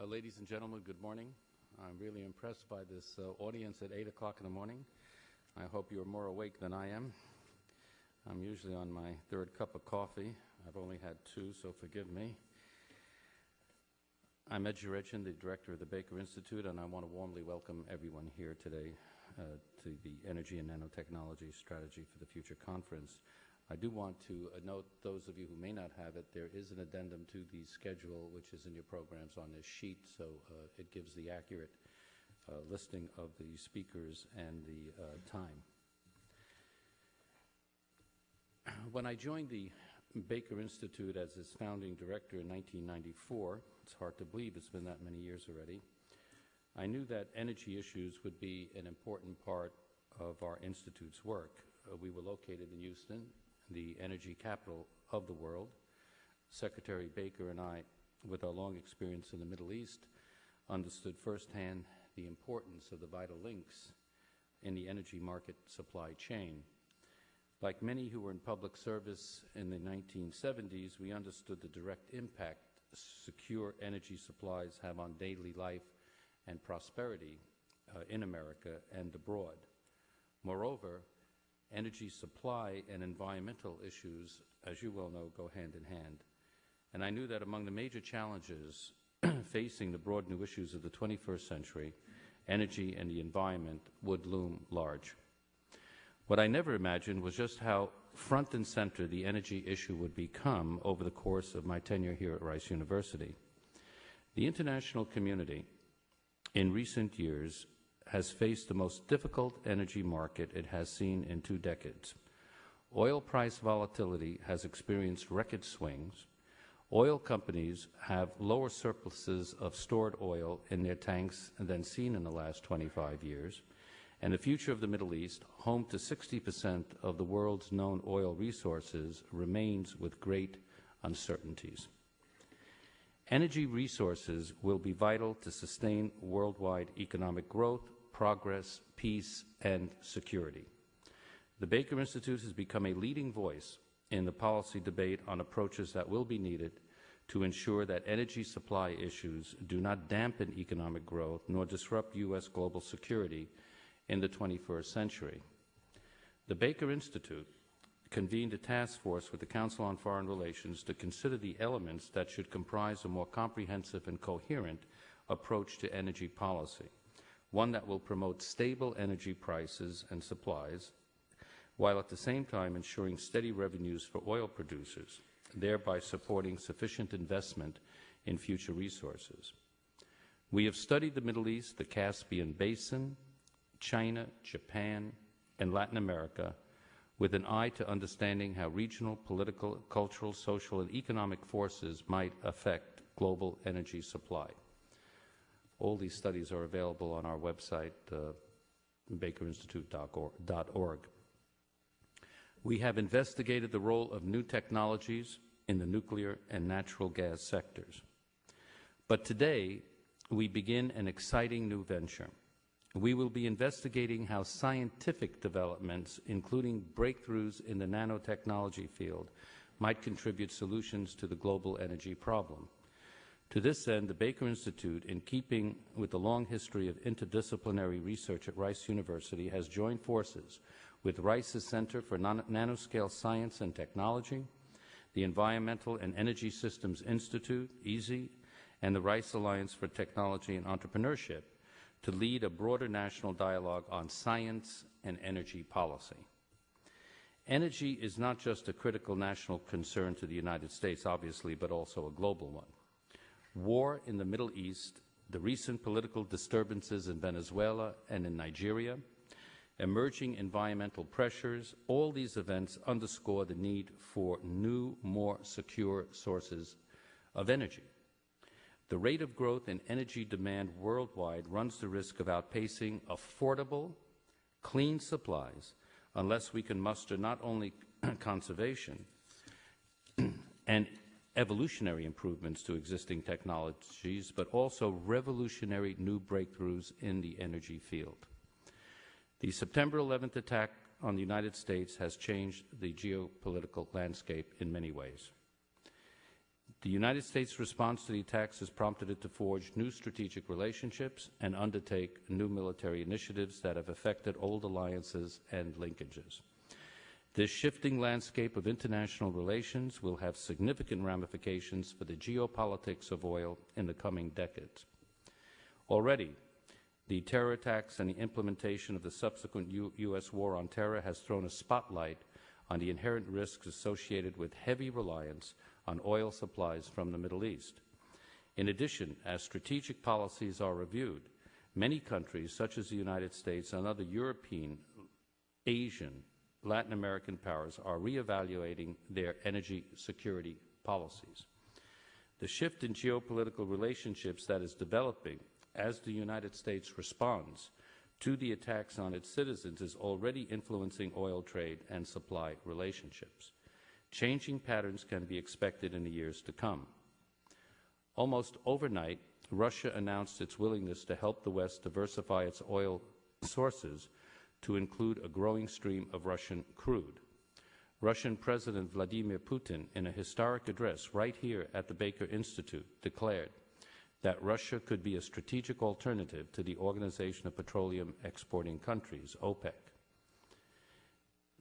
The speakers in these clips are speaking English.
Ladies and gentlemen, good morning. I'm really impressed by this audience at 8 o'clock in the morning. I hope you're more awake than I am. I'm usually on my third cup of coffee. I've only had two, so forgive me. I'm Ed Jurechin, the director of the Baker Institute, and I want to warmly welcome everyone here today to the Energy and Nanotechnology Strategy for the Future conference. I do want to note, those of you who may not have it, there is an addendum to the schedule which is in your programs on this sheet, so it gives the accurate listing of the speakers and the time. When I joined the Baker Institute as its founding director in 1994, it's hard to believe it's been that many years already, I knew that energy issues would be an important part of our institute's work. We were located in Houston, the energy capital of the world. Secretary Baker and I, with our long experience in the Middle East, understood firsthand the importance of the vital links in the energy market supply chain. Like many who were in public service in the 1970s, we understood the direct impact secure energy supplies have on daily life and prosperity in America and abroad. Moreover, energy supply and environmental issues, as you well know, go hand in hand. And I knew that among the major challenges facing the broad new issues of the 21st century, energy and the environment would loom large. What I never imagined was just how front and center the energy issue would become over the course of my tenure here at Rice University. The international community in recent years has faced the most difficult energy market it has seen in 2 decades. Oil price volatility has experienced record swings. Oil companies have lower surpluses of stored oil in their tanks than seen in the last 25 years. And the future of the Middle East, home to 60% of the world's known oil resources, remains with great uncertainties. Energy resources will be vital to sustain worldwide economic growth, progress, peace, and security. The Baker Institute has become a leading voice in the policy debate on approaches that will be needed to ensure that energy supply issues do not dampen economic growth nor disrupt U.S. global security in the 21st century. The Baker Institute convened a task force with the Council on Foreign Relations to consider the elements that should comprise a more comprehensive and coherent approach to energy policy, one that will promote stable energy prices and supplies, while at the same time ensuring steady revenues for oil producers, thereby supporting sufficient investment in future resources. We have studied the Middle East, the Caspian Basin, China, Japan, and Latin America with an eye to understanding how regional, political, cultural, social, and economic forces might affect global energy supply. All these studies are available on our website, bakerinstitute.org. We have investigated the role of new technologies in the nuclear and natural gas sectors. But today, we begin an exciting new venture. We will be investigating how scientific developments, including breakthroughs in the nanotechnology field, might contribute solutions to the global energy problem. To this end, the Baker Institute, in keeping with the long history of interdisciplinary research at Rice University, has joined forces with Rice's Center for Nanoscale Science and Technology, the Environmental and Energy Systems Institute, EASY, and the Rice Alliance for Technology and Entrepreneurship to lead a broader national dialogue on science and energy policy. Energy is not just a critical national concern to the United States, obviously, but also a global one. War in the Middle East, the recent political disturbances in Venezuela and in Nigeria, emerging environmental pressures, all these events underscore the need for new, more secure sources of energy. The rate of growth in energy demand worldwide runs the risk of outpacing affordable, clean supplies unless we can muster not only conservation and evolutionary improvements to existing technologies, but also revolutionary new breakthroughs in the energy field. The September 11th attack on the United States has changed the geopolitical landscape in many ways. The United States' response to the attacks has prompted it to forge new strategic relationships and undertake new military initiatives that have affected old alliances and linkages. This shifting landscape of international relations will have significant ramifications for the geopolitics of oil in the coming decades. Already, the terror attacks and the implementation of the subsequent U.S. war on terror has thrown a spotlight on the inherent risks associated with heavy reliance on oil supplies from the Middle East. In addition, as strategic policies are reviewed, many countries, such as the United States and other European, Asian, Latin American powers, are reevaluating their energy security policies. The shift in geopolitical relationships that is developing as the United States responds to the attacks on its citizens is already influencing oil trade and supply relationships. Changing patterns can be expected in the years to come. Almost overnight, Russia announced its willingness to help the West diversify its oil sources to include a growing stream of Russian crude. Russian President Vladimir Putin, in a historic address right here at the Baker Institute, declared that Russia could be a strategic alternative to the Organization of Petroleum Exporting Countries, OPEC.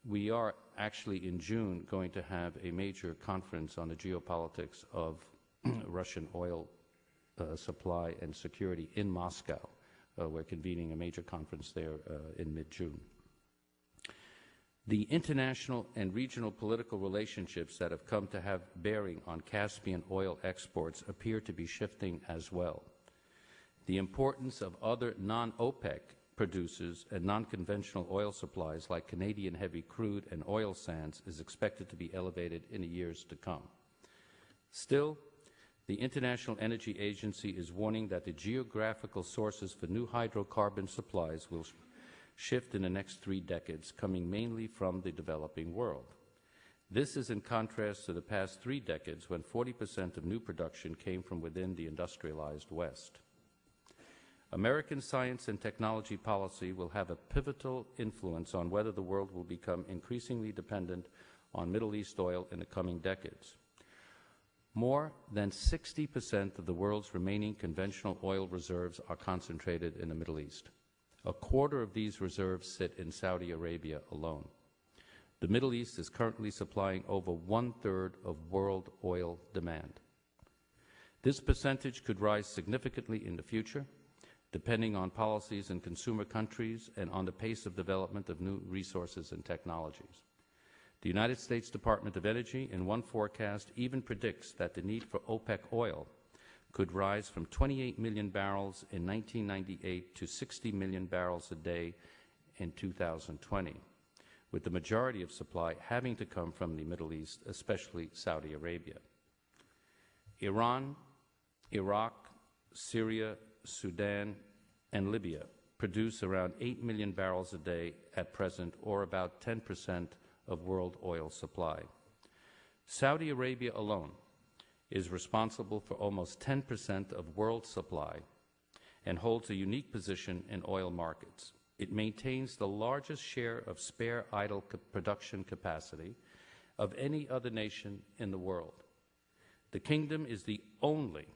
We are actually in June going to have a major conference on the geopolitics of Russian oil supply and security in Moscow. We're convening a major conference there in mid-June. The international and regional political relationships that have come to have bearing on Caspian oil exports appear to be shifting as well. The importance of other non-OPEC producers and non-conventional oil supplies like Canadian heavy crude and oil sands is expected to be elevated in the years to come. Still, the International Energy Agency is warning that the geographical sources for new hydrocarbon supplies will shift in the next 3 decades, coming mainly from the developing world. This is in contrast to the past 3 decades when 40% of new production came from within the industrialized West. American science and technology policy will have a pivotal influence on whether the world will become increasingly dependent on Middle East oil in the coming decades. More than 60% of the world's remaining conventional oil reserves are concentrated in the Middle East. A quarter of these reserves sit in Saudi Arabia alone. The Middle East is currently supplying over 1/3 of world oil demand. This percentage could rise significantly in the future, depending on policies in consumer countries and on the pace of development of new resources and technologies. The United States Department of Energy, in one forecast, even predicts that the need for OPEC oil could rise from 28 million barrels in 1998 to 60 million barrels a day in 2020, with the majority of supply having to come from the Middle East, especially Saudi Arabia. Iran, Iraq, Syria, Sudan, and Libya produce around 8 million barrels a day at present, or about 10% of world oil supply. Saudi Arabia alone is responsible for almost 10% of world supply and holds a unique position in oil markets. It maintains the largest share of spare idle production capacity of any other nation in the world. The kingdom is the only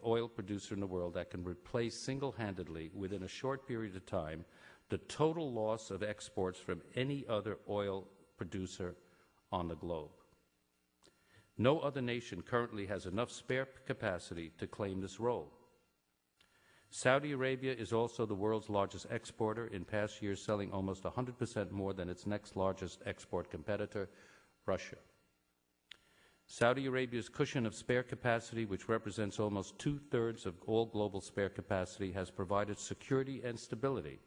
oil producer in the world that can replace single-handedly, within a short period of time, the total loss of exports from any other oil producer on the globe. No other nation currently has enough spare capacity to claim this role. Saudi Arabia is also the world's largest exporter, in past years selling almost 100% more than its next largest export competitor, Russia. Saudi Arabia's cushion of spare capacity, which represents almost 2/3 of all global spare capacity, has provided security and stability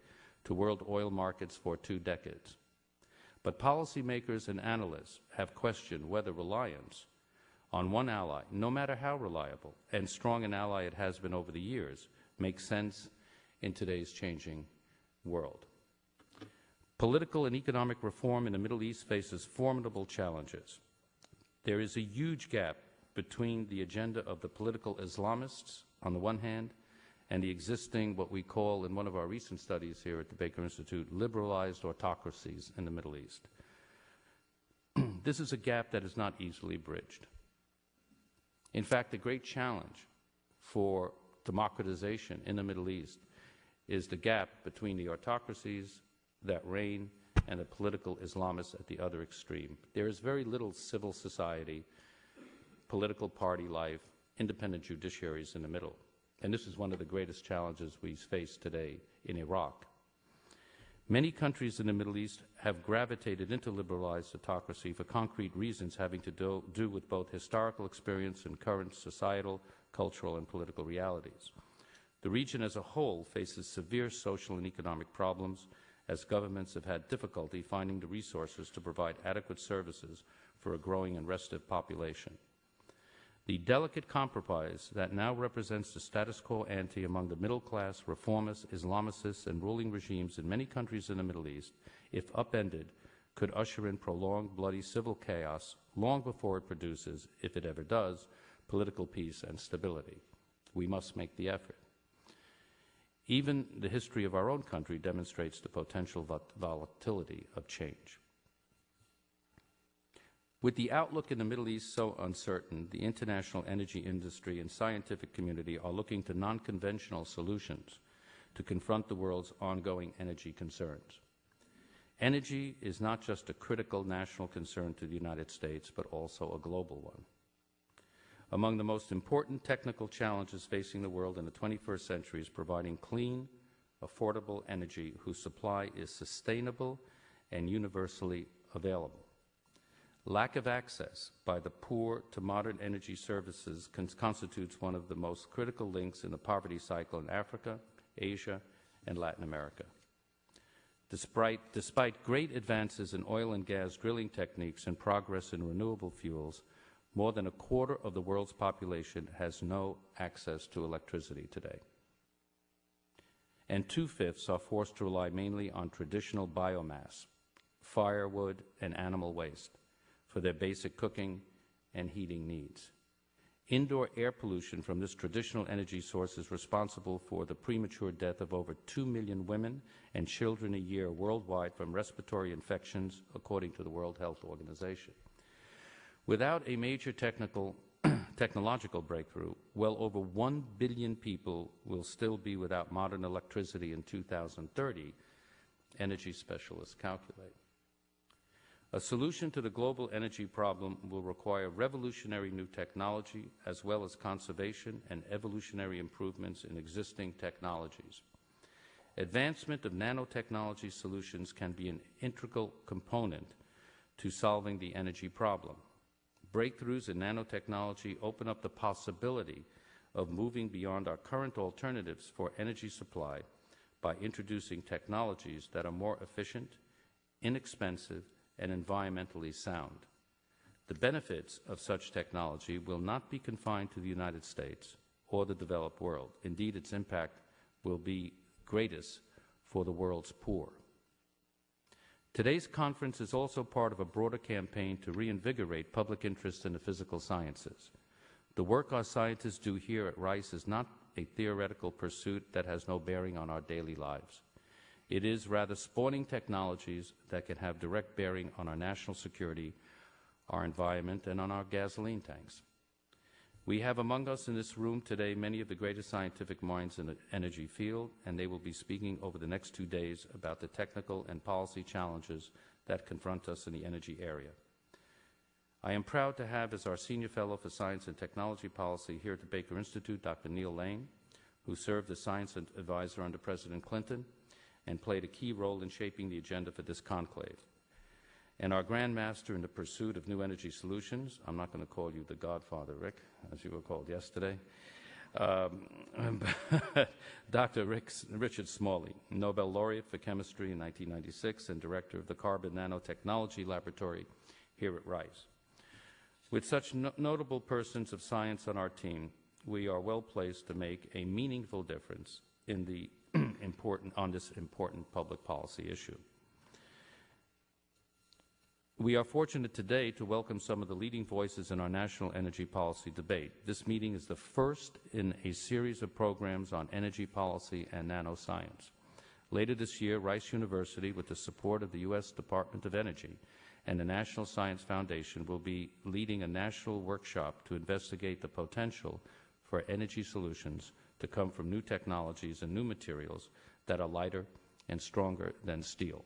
to world oil markets for 2 decades. But policymakers and analysts have questioned whether reliance on one ally, no matter how reliable and strong an ally it has been over the years, makes sense in today's changing world. Political and economic reform in the Middle East faces formidable challenges. There is a huge gap between the agenda of the political Islamists on the one hand and the existing, what we call in one of our recent studies here at the Baker Institute, liberalized autocracies in the Middle East. This is a gap that is not easily bridged. In fact, the great challenge for democratization in the Middle East is the gap between the autocracies that reign and the political Islamists at the other extreme. There is very little civil society, political party life, independent judiciaries in the middle. And this is one of the greatest challenges we face today in Iraq. Many countries in the Middle East have gravitated into liberalized autocracy for concrete reasons having to do with both historical experience and current societal, cultural, and political realities. The region as a whole faces severe social and economic problems as governments have had difficulty finding the resources to provide adequate services for a growing and restive population. The delicate compromise that now represents the status quo ante among the middle-class, reformist, Islamicists, and ruling regimes in many countries in the Middle East, if upended, could usher in prolonged, bloody civil chaos long before it produces, if it ever does, political peace and stability. We must make the effort. Even the history of our own country demonstrates the potential volatility of change. With the outlook in the Middle East so uncertain, the international energy industry and scientific community are looking to non-conventional solutions to confront the world's ongoing energy concerns. Energy is not just a critical national concern to the United States, but also a global one. Among the most important technical challenges facing the world in the 21st century is providing clean, affordable energy whose supply is sustainable and universally available. Lack of access by the poor to modern energy services constitutes one of the most critical links in the poverty cycle in Africa, Asia, and Latin America. Despite great advances in oil and gas drilling techniques and progress in renewable fuels, more than a quarter of the world's population has no access to electricity today. And 2/5 are forced to rely mainly on traditional biomass, firewood, and animal waste for their basic cooking and heating needs. Indoor air pollution from this traditional energy source is responsible for the premature death of over 2 million women and children a year worldwide from respiratory infections, according to the World Health Organization. Without a major technological breakthrough, well over 1 billion people will still be without modern electricity in 2030, energy specialists calculate. A solution to the global energy problem will require revolutionary new technology as well as conservation and evolutionary improvements in existing technologies. Advancement of nanotechnology solutions can be an integral component to solving the energy problem. Breakthroughs in nanotechnology open up the possibility of moving beyond our current alternatives for energy supply by introducing technologies that are more efficient, inexpensive, and environmentally sound. The benefits of such technology will not be confined to the United States or the developed world. Indeed, its impact will be greatest for the world's poor. Today's conference is also part of a broader campaign to reinvigorate public interest in the physical sciences. The work our scientists do here at Rice is not a theoretical pursuit that has no bearing on our daily lives. It is rather spawning technologies that can have direct bearing on our national security, our environment, and on our gasoline tanks. We have among us in this room today many of the greatest scientific minds in the energy field, and they will be speaking over the next 2 days about the technical and policy challenges that confront us in the energy area. I am proud to have as our Senior Fellow for Science and Technology Policy here at the Baker Institute, Dr. Neil Lane, who served as Science Advisor under President Clinton and played a key role in shaping the agenda for this conclave. And our Grand Master in the pursuit of new energy solutions, I'm not going to call you the Godfather, Rick, as you were called yesterday, Dr. Richard Smalley, Nobel Laureate for Chemistry in 1996 and Director of the Carbon Nanotechnology Laboratory here at Rice. With such notable persons of science on our team, we are well placed to make a meaningful difference in the on this important public policy issue. We are fortunate today to welcome some of the leading voices in our national energy policy debate. This meeting is the first in a series of programs on energy policy and nanoscience. Later this year, Rice University, with the support of the U.S. Department of Energy and the National Science Foundation will be leading a national workshop to investigate the potential for energy solutions to come from new technologies and new materials that are lighter and stronger than steel.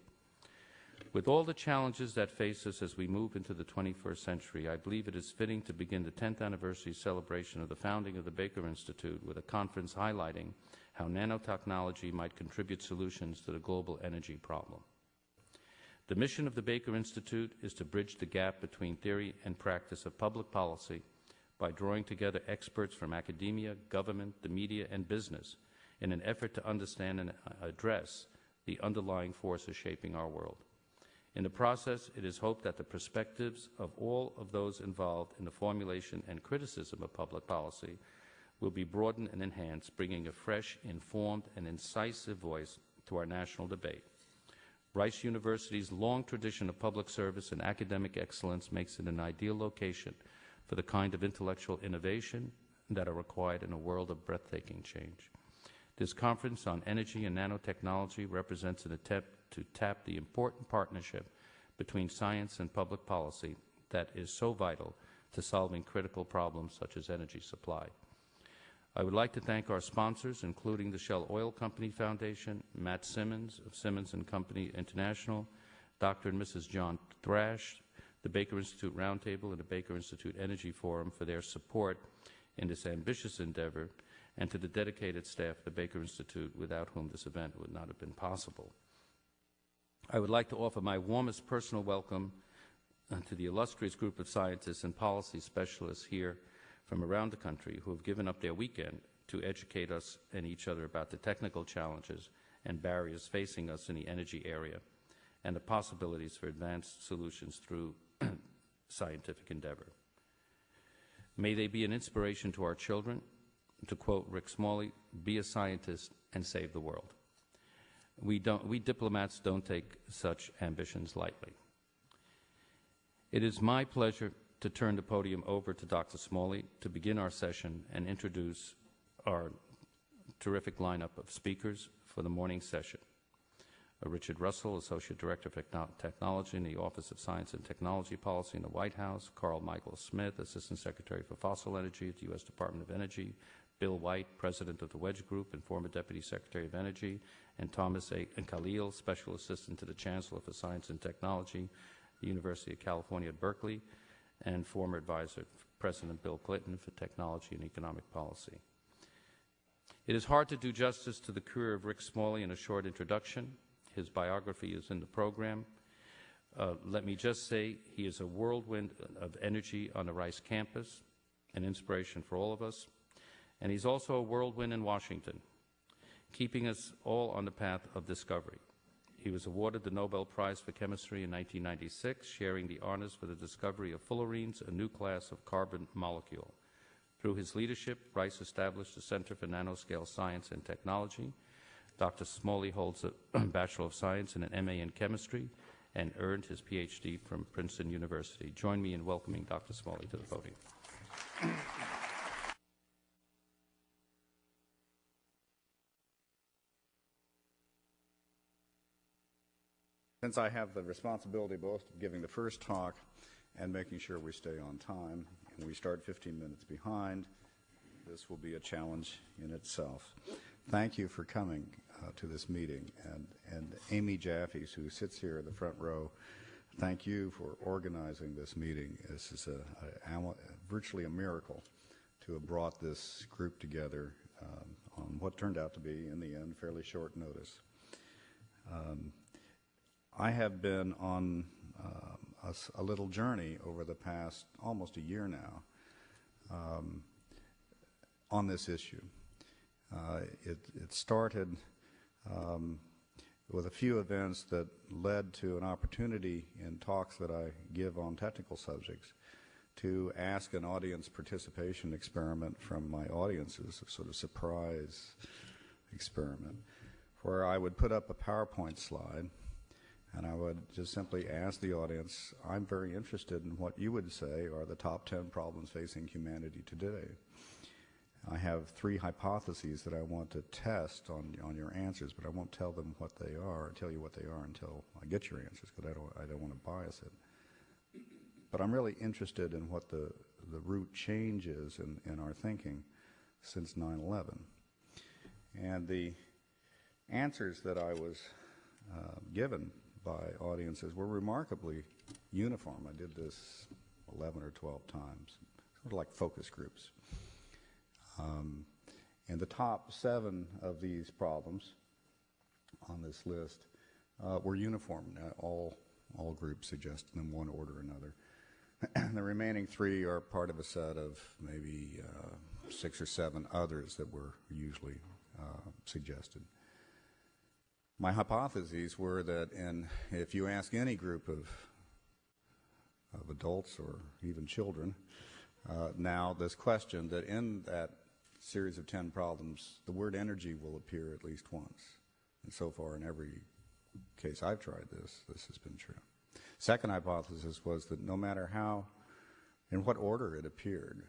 With all the challenges that face us as we move into the 21st century, I believe it is fitting to begin the 10th anniversary celebration of the founding of the Baker Institute with a conference highlighting how nanotechnology might contribute solutions to the global energy problem. The mission of the Baker Institute is to bridge the gap between theory and practice of public policy by drawing together experts from academia, government, the media, and business in an effort to understand and address the underlying forces shaping our world. In the process, it is hoped that the perspectives of all of those involved in the formulation and criticism of public policy will be broadened and enhanced, bringing a fresh, informed, and incisive voice to our national debate. Rice University's long tradition of public service and academic excellence makes it an ideal location for the kind of intellectual innovation that are required in a world of breathtaking change. This conference on energy and nanotechnology represents an attempt to tap the important partnership between science and public policy that is so vital to solving critical problems such as energy supply. I would like to thank our sponsors, including the Shell Oil Company Foundation, Matt Simmons of Simmons & Company International, Dr. and Mrs. John Thrash, the Baker Institute Roundtable, and the Baker Institute Energy Forum for their support in this ambitious endeavor, and to the dedicated staff of the Baker Institute, without whom this event would not have been possible. I would like to offer my warmest personal welcome to the illustrious group of scientists and policy specialists here from around the country who have given up their weekend to educate us and each other about the technical challenges and barriers facing us in the energy area and the possibilities for advanced solutions through scientific endeavor. May they be an inspiration to our children. To quote Rick Smalley, "Be a scientist and save the world." We diplomats don't take such ambitions lightly. It is my pleasure to turn the podium over to Dr. Smalley to begin our session and introduce our terrific lineup of speakers for the morning session. Richard Russell, Associate Director of Technology in the Office of Science and Technology Policy in the White House, Carl Michael Smith, Assistant Secretary for Fossil Energy at the U.S. Department of Energy, Bill White, President of the Wedge Group and former Deputy Secretary of Energy, and Thomas A. Khalil, Special Assistant to the Chancellor for Science and Technology, the University of California at Berkeley, and former advisor to President Bill Clinton for Technology and Economic Policy. It is hard to do justice to the career of Rick Smalley in a short introduction. His biography is in the program. Let me just say he is a whirlwind of energy on the Rice campus, an inspiration for all of us. And he's also a whirlwind in Washington, keeping us all on the path of discovery. He was awarded the Nobel Prize for Chemistry in 1996, sharing the honors for the discovery of fullerenes, a new class of carbon molecule. Through his leadership, Rice established the Center for Nanoscale Science and Technology. Dr. Smalley holds a Bachelor of Science and an MA in Chemistry and earned his PhD from Princeton University. Join me in welcoming Dr. Smalley to the podium. Since I have the responsibility both of giving the first talk and making sure we stay on time, and we start 15 minutes behind, this will be a challenge in itself. Thank you for coming to this meeting. And Amy Jaffe, who sits here in the front row, thank you for organizing this meeting. This is virtually a miracle to have brought this group together on what turned out to be, in the end, fairly short notice. I have been on a little journey over the past almost a year now on this issue. It started with a few events that led to an opportunity in talks that I give on technical subjects to ask an audience participation experiment from my audiences, a sort of surprise experiment, where I would put up a PowerPoint slide and I would just simply ask the audience, I'm very interested in what you would say are the top 10 problems facing humanity today. I have 3 hypotheses that I want to test on your answers, but I won't tell them what they are, tell you what they are until I get your answers, because I don't want to bias it. but I'm really interested in what the root change is in our thinking since 9/11. And the answers that I was given by audiences were remarkably uniform. I did this 11 or 12 times, sort of like focus groups. And the top 7 of these problems on this list were uniform. All groups suggested in one order or another. The remaining 3 are part of a set of maybe 6 or 7 others that were usually suggested. My hypotheses were that if you ask any group of adults or even children now this question, that in that series of 10 problems, the word energy will appear at least once. And so far in every case I've tried this has been true. Second hypothesis was that no matter how, in what order it appeared,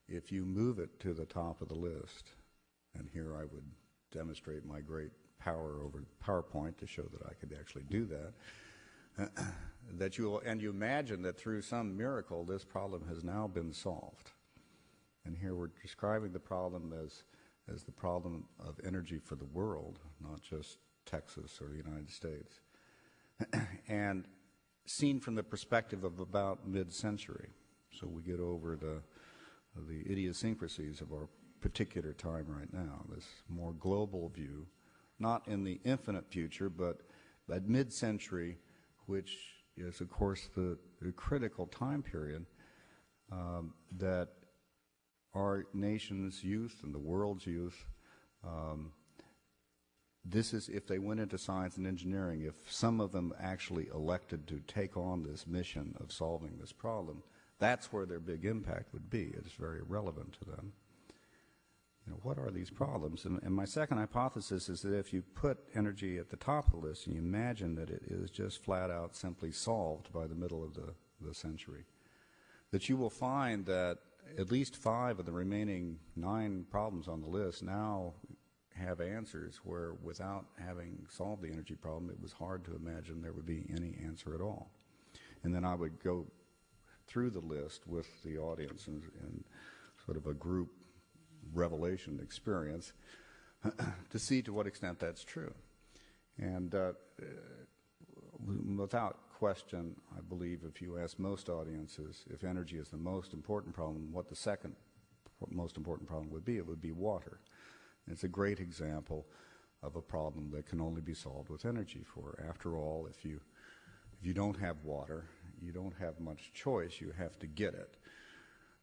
if you move it to the top of the list, and here I would demonstrate my great power over PowerPoint to show that I could actually do that, that you imagine that through some miracle this problem has now been solved. And here we're describing the problem as the problem of energy for the world, not just Texas or the United States. And seen from the perspective of about mid-century. So we get over the idiosyncrasies of our particular time right now, this more global view, not in the infinite future, but at mid-century, which is, of course, the critical time period that our nation's youth and the world's youth, this is if they went into science and engineering, if some of them actually elected to take on this mission of solving this problem, that's where their big impact would be. It's very relevant to them. You know, what are these problems? And my second hypothesis is that if you put energy at the top of the list and you imagine that it is just flat out simply solved by the middle of the century, that you will find that at least 5 of the remaining 9 problems on the list now have answers where without having solved the energy problem, it was hard to imagine there would be any answer at all. And then I would go through the list with the audience in sort of a group revelation experience to see to what extent that's true. And without question, I believe if you ask most audiences if energy is the most important problem, what the second most important problem would be, it would be water. And it's a great example of a problem that can only be solved with energy. For after all, if you don't have water, you don't have much choice. You have to get it.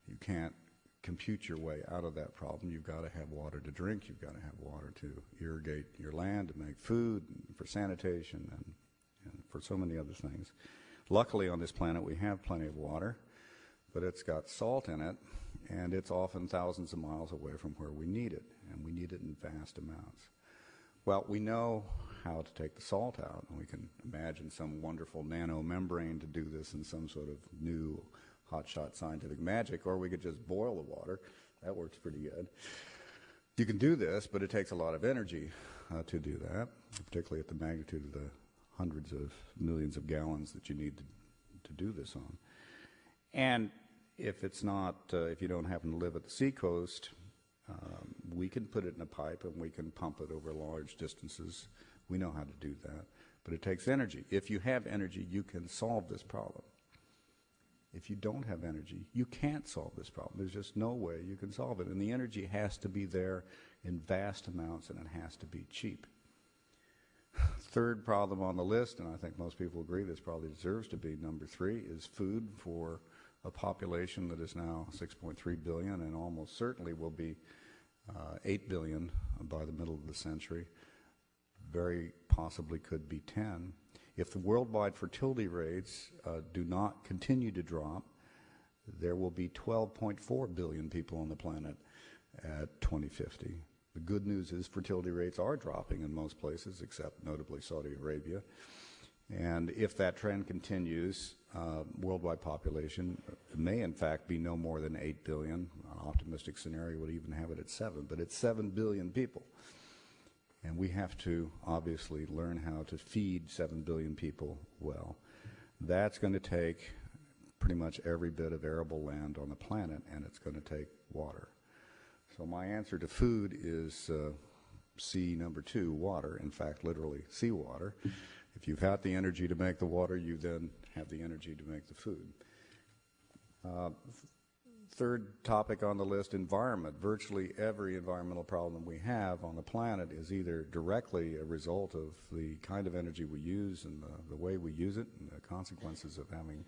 You can't compute your way out of that problem. You've got to have water to drink. You've got to have water to irrigate your land, to make food, and for sanitation, and for so many other things. Luckily, on this planet, we have plenty of water, but it's got salt in it, and it's often thousands of miles away from where we need it, and we need it in vast amounts. Well, we know how to take the salt out, and we can imagine some wonderful nanomembrane to do this in some sort of new hotshot scientific magic, or we could just boil the water. That works pretty good. You can do this, but it takes a lot of energy to do that, particularly at the magnitude of the hundreds of millions of gallons that you need to do this on. And if it's not, if you don't happen to live at the seacoast, we can put it in a pipe and we can pump it over large distances. We know how to do that. But it takes energy. If you have energy, you can solve this problem. If you don't have energy, you can't solve this problem. There's just no way you can solve it. And the energy has to be there in vast amounts, and it has to be cheap. Third problem on the list, and I think most people agree this probably deserves to be number 3, is food for a population that is now 6.3 billion and almost certainly will be 8 billion by the middle of the century. Very possibly could be 10. If the worldwide fertility rates do not continue to drop, there will be 12.4 billion people on the planet at 2050. The good news is fertility rates are dropping in most places, except notably Saudi Arabia. And if that trend continues, worldwide population may in fact be no more than 8 billion. An optimistic scenario would even have it at 7, but it's 7 billion people. And we have to obviously learn how to feed 7 billion people well. That's going to take pretty much every bit of arable land on the planet, and it's going to take water. So my answer to food is C number 2, water. In fact, literally seawater. If you've had the energy to make the water, you then have the energy to make the food. Third topic on the list, environment. Virtually every environmental problem we have on the planet is either directly a result of the kind of energy we use and the way we use it and the consequences of having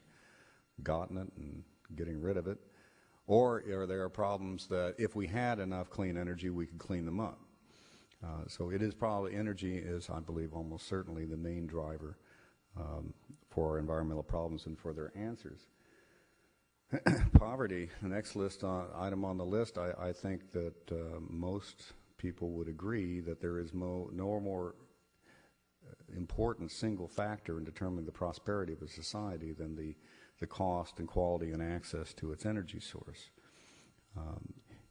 gotten it and getting rid of it, or there are problems that if we had enough clean energy, we could clean them up. So it is probably, energy is, I believe, almost certainly the main driver for our environmental problems and for their answers. Poverty, the next item on the list, I think that most people would agree that there is no more important single factor in determining the prosperity of a society than the cost and quality and access to its energy source.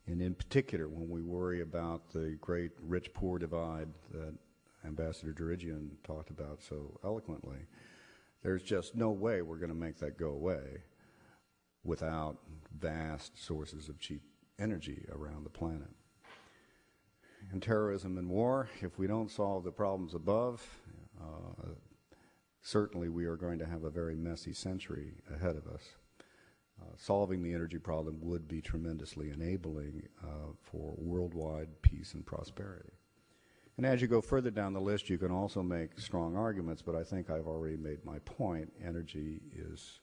And in particular, when we worry about the great rich-poor divide that Ambassador Dirigian talked about so eloquently, there's just no way we're going to make that go away without vast sources of cheap energy around the planet. And terrorism and war, if we don't solve the problems above, certainly we are going to have a very messy century ahead of us. Solving the energy problem would be tremendously enabling for worldwide peace and prosperity. And as you go further down the list, you can also make strong arguments, but I think I've already made my point. Energy is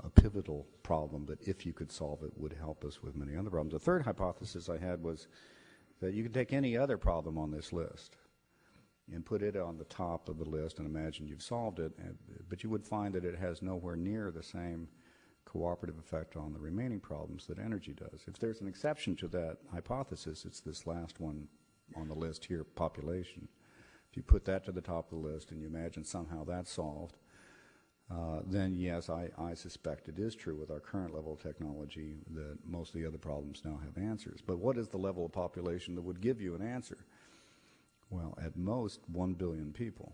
a pivotal problem that if you could solve it would help us with many other problems. The third hypothesis I had was that you can take any other problem on this list and put it on the top of the list and imagine you've solved it, but you would find that it has nowhere near the same cooperative effect on the remaining problems that energy does. If there's an exception to that hypothesis, it's this last one on the list here, population. If you put that to the top of the list and you imagine somehow that's solved, then yes, I suspect it is true with our current level of technology that most of the other problems now have answers. But what is the level of population that would give you an answer? Well, at most 1 billion people.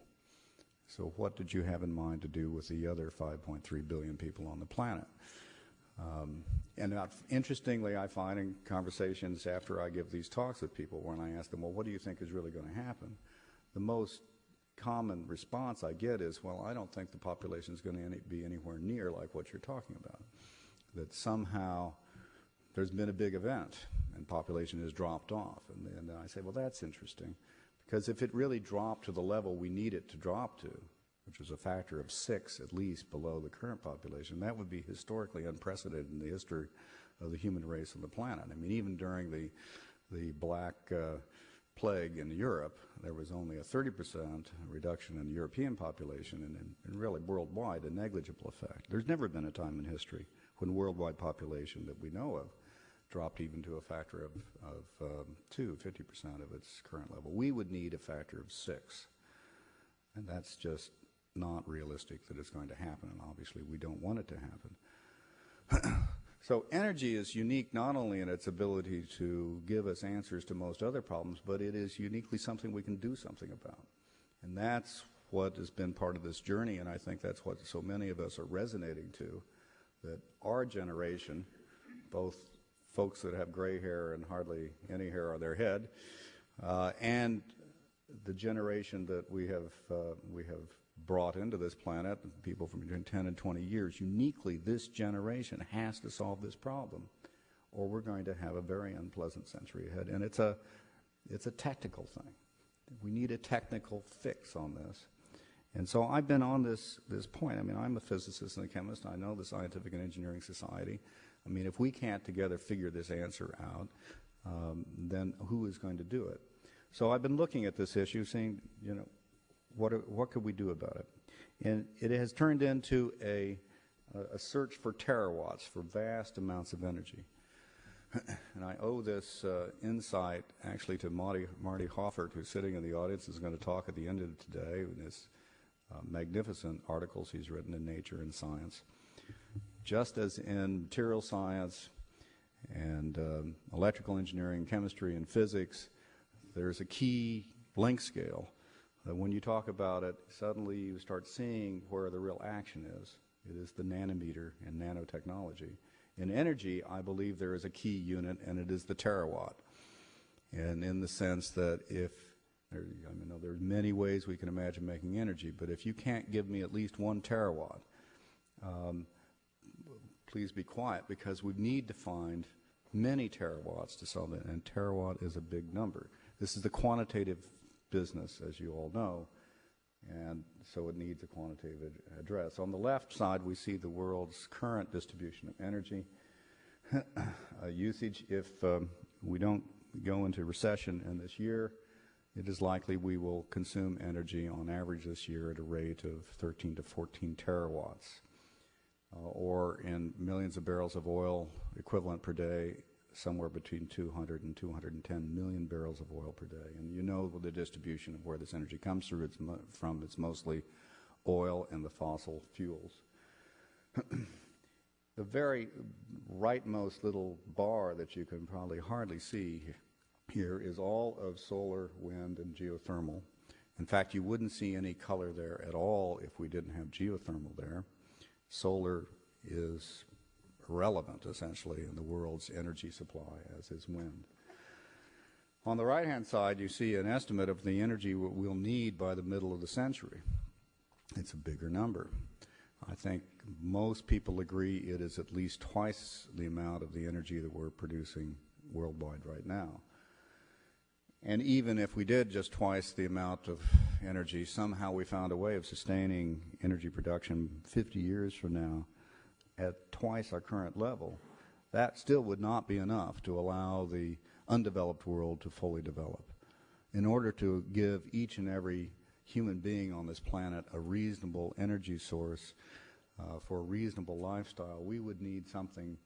So what did you have in mind to do with the other 5.3 billion people on the planet? And interestingly, I find in conversations after I give these talks with people, when I ask them, well, what do you think is really going to happen? The most common response I get is, well, I don't think the population is going to be anywhere near like what you're talking about. That somehow there's been a big event and population has dropped off. And then I say, well, that's interesting. Because if it really dropped to the level we need it to drop to, which is a factor of 6 at least below the current population, that would be historically unprecedented in the history of the human race on the planet. I mean, even during the Black Plague in Europe, there was only a 30% reduction in the European population and really worldwide a negligible effect. There's never been a time in history when worldwide population that we know of dropped even to a factor of 2, 50% of its current level. We would need a factor of 6. And that's just not realistic that it's going to happen, and obviously we don't want it to happen. So energy is unique not only in its ability to give us answers to most other problems, but it is uniquely something we can do something about. And that's what has been part of this journey, and I think that's what so many of us are resonating to, that our generation, both folks that have gray hair and hardly any hair on their head, and the generation that we have brought into this planet, people from between 10 and 20 years, uniquely this generation has to solve this problem, or we're going to have a very unpleasant century ahead. And it's a technical thing. We need a technical fix on this. And so I've been on this point. I mean, I'm a physicist and a chemist. I know the Scientific and Engineering Society. I mean, if we can't together figure this answer out, then who is going to do it? So I've been looking at this issue, saying, you know, what could we do about it? And it has turned into a search for terawatts, for vast amounts of energy. And I owe this insight actually to Marty Hoffert, who's sitting in the audience, is going to talk at the end of today in his magnificent articles he's written in Nature and Science. Just as in material science and electrical engineering, chemistry, and physics, there's a key length scale that when you talk about it, suddenly you start seeing where the real action is. It is the nanometer and nanotechnology. In energy, I believe there is a key unit, and it is the terawatt. And in the sense that there are many ways we can imagine making energy, but if you can't give me at least 1 terawatt, please be quiet, because we need to find many terawatts to solve it, and terawatt is a big number. This is the quantitative business, as you all know, and so it needs a quantitative address. On the left side, we see the world's current distribution of energy usage. If we don't go into recession in this year, it is likely we will consume energy on average this year at a rate of 13 to 14 terawatts, or in millions of barrels of oil equivalent per day, somewhere between 200 and 210 million barrels of oil per day. And you know the distribution of where this energy comes through. It's mostly oil and the fossil fuels. The very rightmost little bar that you can probably hardly see here is all of solar, wind, and geothermal. In fact, you wouldn't see any color there at all if we didn't have geothermal there. Solar is irrelevant, essentially, in the world's energy supply, as is wind. On the right-hand side, you see an estimate of the energy we'll need by the middle of the century. It's a bigger number. I think most people agree it is at least twice the amount of the energy that we're producing worldwide right now. And even if we did just twice the amount of energy, somehow we found a way of sustaining energy production 50 years from now at twice our current level, that still would not be enough to allow the undeveloped world to fully develop. In order to give each and every human being on this planet a reasonable energy source for a reasonable lifestyle, we would need something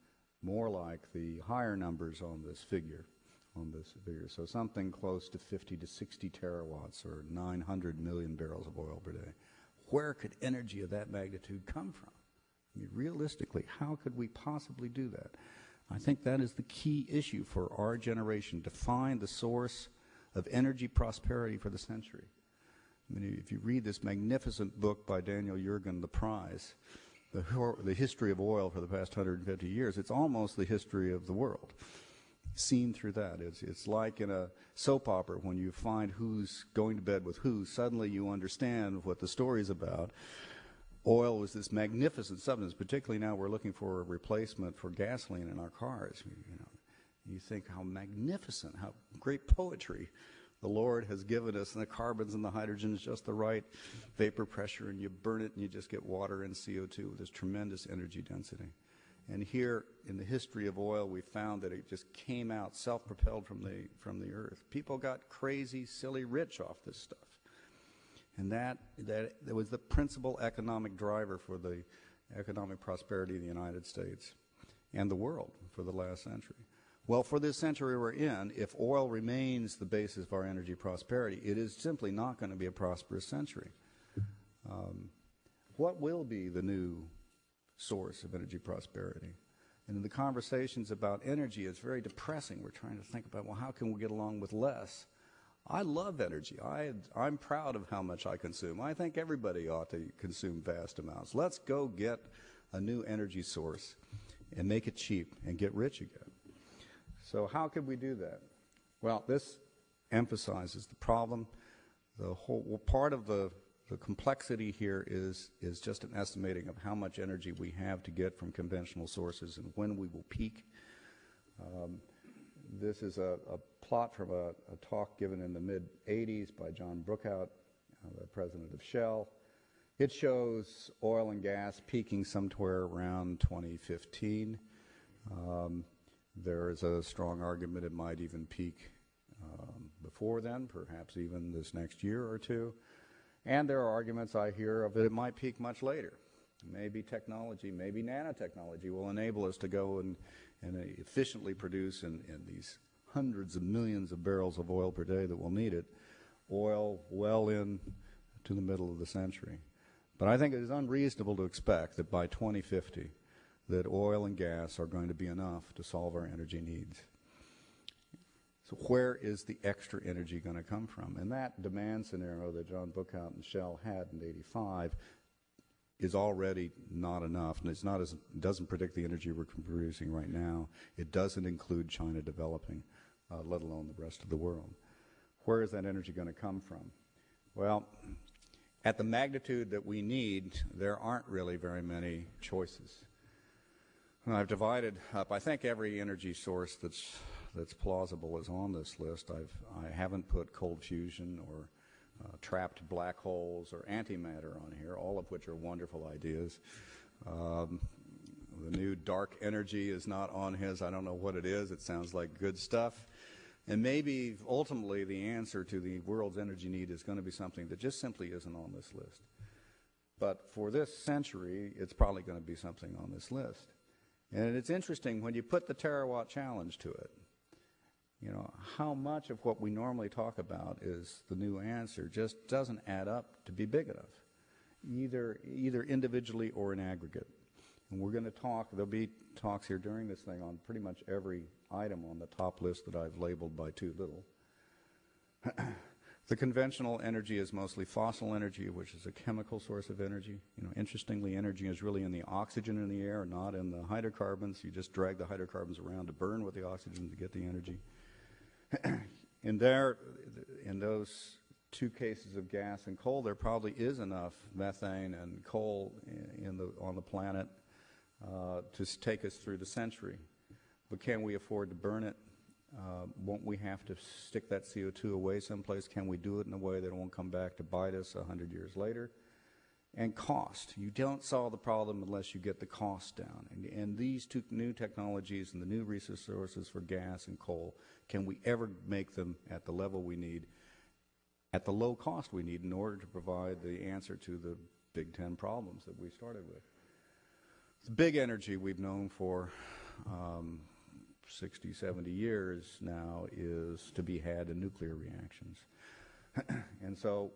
more like the higher numbers on this figure. So something close to 50 to 60 terawatts, or 900 million barrels of oil per day. Where could energy of that magnitude come from? I mean, realistically, how could we possibly do that? I think that is the key issue for our generation, to find the source of energy prosperity for the century. I mean, if you read this magnificent book by Daniel Yergin, The Prize, the history of oil for the past 150 years, it's almost the history of the world, seen through that. It's like in a soap opera, when you find who's going to bed with who, suddenly you understand what the story's about. Oil was this magnificent substance, particularly now we're looking for a replacement for gasoline in our cars. You think how magnificent, how great poetry the Lord has given us, and the carbons and the hydrogen is just the right vapor pressure, and you burn it and you just get water and CO2 with this tremendous energy density. And here in the history of oil, we found that it just came out self-propelled from the earth. People got crazy, silly rich off this stuff. And that was the principal economic driver for the economic prosperity of the United States and the world for the last century. Well, for this century we're in, if oil remains the basis of our energy prosperity, it is simply not going to be a prosperous century. What will be the new source of energy prosperity? And in the conversations about energy, it's very depressing. We're trying to think about, well, how can we get along with less? I love energy. I'm proud of how much I consume. I think everybody ought to consume vast amounts. Let's go get a new energy source and make it cheap and get rich again. So how could we do that? Well, this emphasizes the problem. The whole part of the complexity here is just an estimating of how much energy we have to get from conventional sources and when we will peak. This is a plot from a talk given in the mid-'80s by John Brookhout, the president of Shell. It shows oil and gas peaking somewhere around 2015. There is a strong argument it might even peak before then, perhaps even this next year or two. And there are arguments I hear of that it might peak much later. Maybe technology, maybe nanotechnology will enable us to go and efficiently produce in these hundreds of millions of barrels of oil per day that will need it, oil well in to the middle of the century. But I think it is unreasonable to expect that by 2050 that oil and gas are going to be enough to solve our energy needs. So where is the extra energy going to come from? And that demand scenario that John Brookhout and Shell had in '85 is already not enough, and it doesn't predict the energy we're producing right now. It doesn't include China developing, let alone the rest of the world. Where is that energy going to come from? Well, at the magnitude that we need, there aren't really very many choices. And I've divided up, I think every energy source that's plausible is on this list. I haven't put cold fusion or trapped black holes or antimatter on here, all of which are wonderful ideas. The new dark energy is not on his. I don't know what it is. It sounds like good stuff. And maybe ultimately the answer to the world's energy need is going to be something that just simply isn't on this list. But for this century, it's probably going to be something on this list. And it's interesting when you put the terawatt challenge to it, you know, how much of what we normally talk about is the new answer just doesn't add up to be big enough, either individually or in aggregate. And we're going to talk, there'll be talks here during this thing on pretty much every item on the top list that I've labeled by too little. The conventional energy is mostly fossil energy, which is a chemical source of energy. You know, interestingly, energy is really in the oxygen in the air, not in the hydrocarbons. You just drag the hydrocarbons around to burn with the oxygen to get the energy. In those two cases of gas and coal, there probably is enough methane and coal on the planet to take us through the century. But can we afford to burn it? Won't we have to stick that CO2 away someplace? Can we do it in a way that it won't come back to bite us 100 years later? And cost. You don't solve the problem unless you get the cost down. And these two new technologies and the new resource sources for gas and coal, can we ever make them at the level we need, at the low cost we need in order to provide the answer to the big 10 problems that we started with? The big energy we've known for 60, 70 years now is to be had in nuclear reactions. And so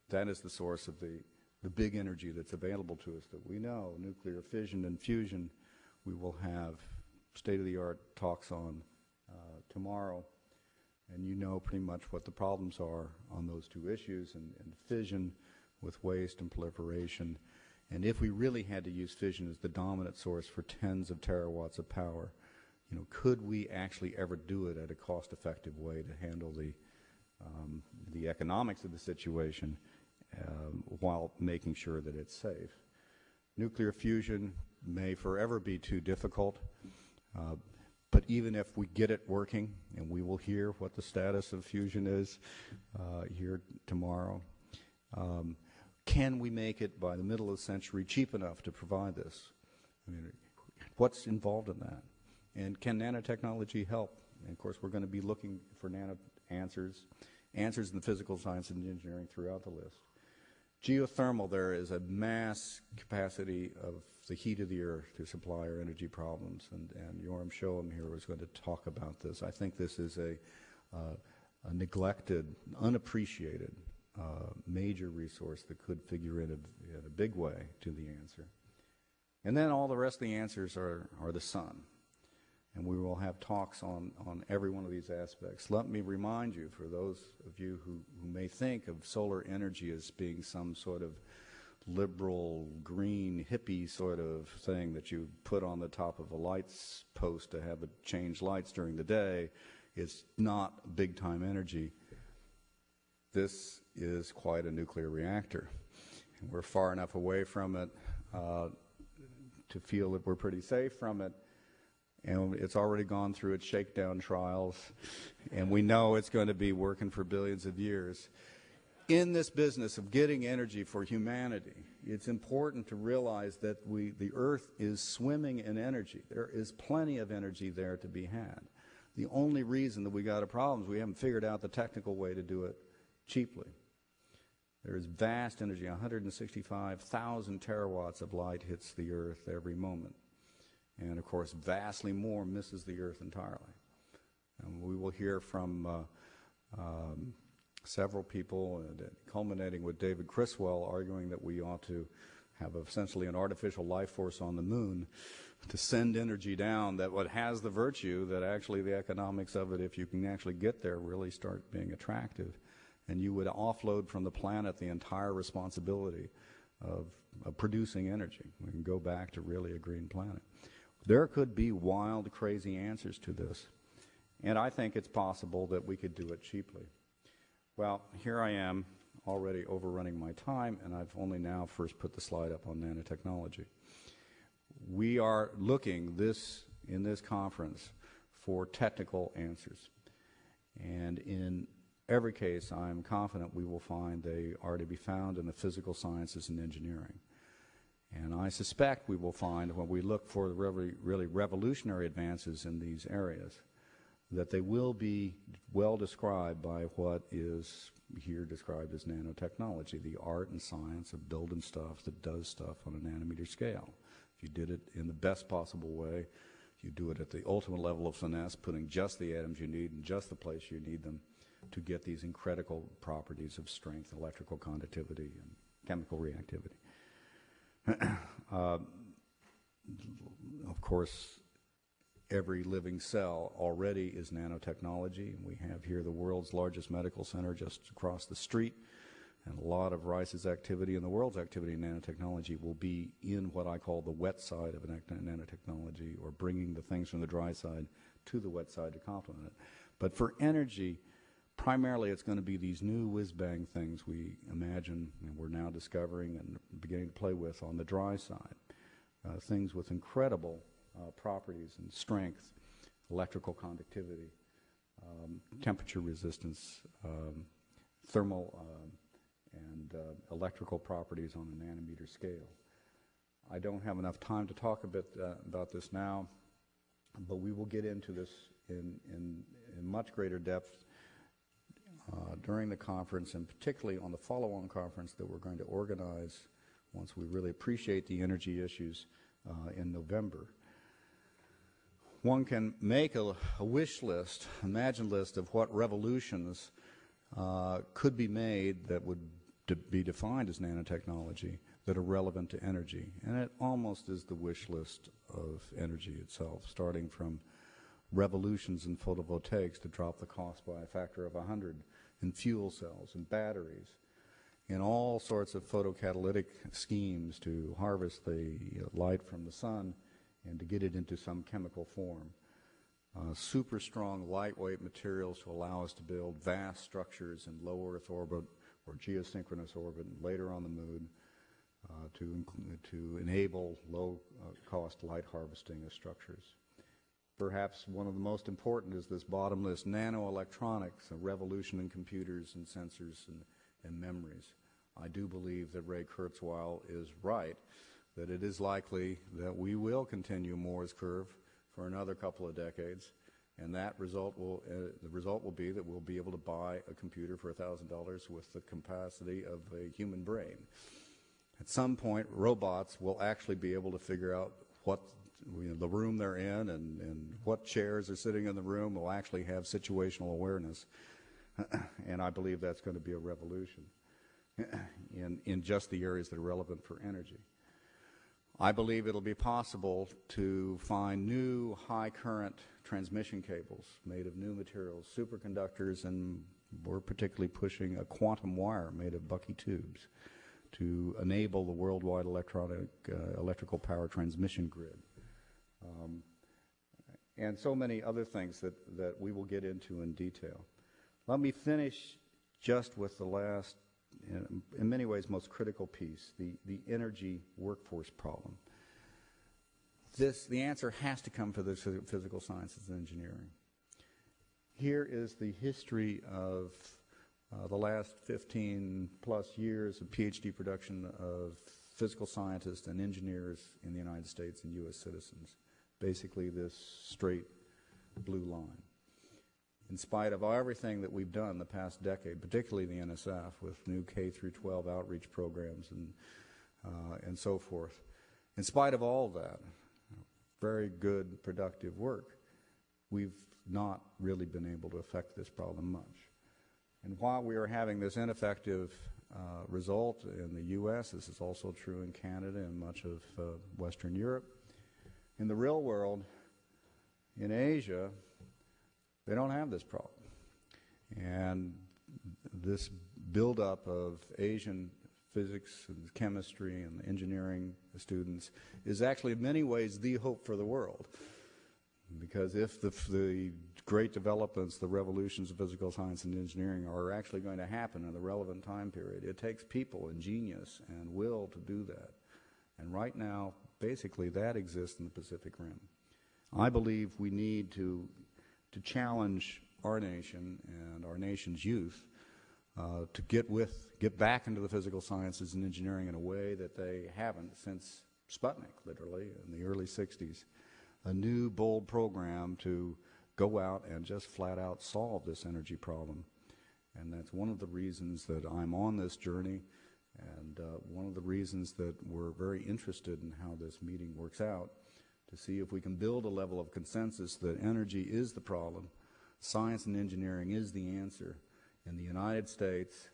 that is the source of the big energy that's available to us that we know. Nuclear fission and fusion, we will have state-of-the-art talks on tomorrow. And you know pretty much what the problems are on those two issues, and fission with waste and proliferation. And if we really had to use fission as the dominant source for tens of terawatts of power, you know, could we actually ever do it at a cost-effective way to handle the economics of the situation while making sure that it's safe? Nuclear fusion may forever be too difficult, but even if we get it working, and we will hear what the status of fusion is here tomorrow, can we make it by the middle of the century cheap enough to provide this? I mean, what's involved in that? And can nanotechnology help? And of course, we're going to be looking for nano answers in the physical science and engineering throughout the list. Geothermal, there is a mass capacity of the heat of the earth to supply our energy problems, and Yoram Shoam here was going to talk about this. I think this is a neglected, unappreciated major resource that could figure in a big way to the answer. And then all the rest of the answers are the sun. And we will have talks on every one of these aspects. Let me remind you, for those of you who may think of solar energy as being some sort of liberal, green, hippie sort of thing that you put on the top of a lights post to have it change lights during the day, it's not big-time energy. This is quite a nuclear reactor. And we're far enough away from it to feel that we're pretty safe from it. And it's already gone through its shakedown trials, and we know it's going to be working for billions of years. In this business of getting energy for humanity, it's important to realize that the Earth is swimming in energy. There is plenty of energy there to be had. The only reason that we got a problem is we haven't figured out the technical way to do it cheaply. There is vast energy. 165,000 terawatts of light hits the Earth every moment. And, of course, vastly more misses the Earth entirely. And we will hear from several people, culminating with David Criswell, arguing that we ought to have essentially an artificial life force on the moon to send energy down that has the virtue that actually the economics of it, if you can actually get there, really start being attractive. And you would offload from the planet the entire responsibility of producing energy. We can go back to really a green planet. There could be wild, crazy answers to this, and I think it's possible that we could do it cheaply. Well, here I am already overrunning my time, and I've only now first put the slide up on nanotechnology. We are looking in this conference for technical answers, and in every case I'm confident we will find they are to be found in the physical sciences and engineering. And I suspect we will find, when we look for the really revolutionary advances in these areas, that they will be well described by what is here described as nanotechnology, the art and science of building stuff that does stuff on a nanometer scale. If you did it in the best possible way, you do it at the ultimate level of finesse, putting just the atoms you need in just the place you need them to get these incredible properties of strength, electrical conductivity, and chemical reactivity. Of course, every living cell already is nanotechnology. We have here the world's largest medical center just across the street, and a lot of Rice's activity and the world's activity in nanotechnology will be in what I call the wet side of nanotechnology, or bringing the things from the dry side to the wet side to complement it. But for energy, primarily it's going to be these new whiz-bang things we imagine and we're now discovering and beginning to play with on the dry side. Things with incredible properties and strength, electrical conductivity, temperature resistance, thermal and electrical properties on a nanometer scale. I don't have enough time to talk a bit about this now, but we will get into this in much greater depth during the conference, and particularly on the follow-on conference that we're going to organize once we really appreciate the energy issues in November. One can make a wish list, imagine list of what revolutions could be made that would be defined as nanotechnology that are relevant to energy. And it almost is the wish list of energy itself, starting from revolutions in photovoltaics to drop the cost by a factor of 100, in fuel cells and batteries, in all sorts of photocatalytic schemes to harvest the light from the sun and to get it into some chemical form. Super strong, lightweight materials to allow us to build vast structures in low Earth orbit or geosynchronous orbit and later on the moon to enable low-cost light harvesting of structures. Perhaps one of the most important is this bottom list, nanoelectronics, a revolution in computers and sensors and memories. I do believe that Ray Kurzweil is right, that it is likely that we will continue Moore's curve for another couple of decades, and that the result will be that we'll be able to buy a computer for $1,000 with the capacity of a human brain. At some point, robots will actually be able to figure out what the room they're in and what chairs are sitting in the room, will actually have situational awareness. And I believe that's going to be a revolution in just the areas that are relevant for energy. I believe it'll be possible to find new high current transmission cables made of new materials, superconductors, and we're particularly pushing a quantum wire made of Bucky tubes to enable the worldwide electrical power transmission grid. And so many other things that we will get into in detail. Let me finish just with the last, in many ways, most critical piece, the energy workforce problem. The answer has to come from the physical sciences and engineering. Here is the history of the last 15 plus years of PhD production of physical scientists and engineers in the United States and U.S. citizens. Basically this straight blue line. In spite of everything that we've done the past decade, particularly the NSF with new K through 12 outreach programs and so forth, in spite of all that, very good, productive work, we've not really been able to affect this problem much. And while we are having this ineffective result in the U.S., this is also true in Canada and much of Western Europe. In the real world, in Asia, they don't have this problem. And this buildup of Asian physics and chemistry and engineering students, is actually in many ways the hope for the world. Because if the great developments, the revolutions of physical science and engineering are actually going to happen in the relevant time period, it takes people and genius and will to do that. And right now, basically, that exists in the Pacific Rim. I believe we need to challenge our nation and our nation's youth to get back into the physical sciences and engineering in a way that they haven't since Sputnik, literally, in the early 60s. A new, bold program to go out and just flat out solve this energy problem. And that's one of the reasons that I'm on this journey, and one of the reasons that we're very interested in how this meeting works out, to see if we can build a level of consensus that energy is the problem, science and engineering is the answer, and the United States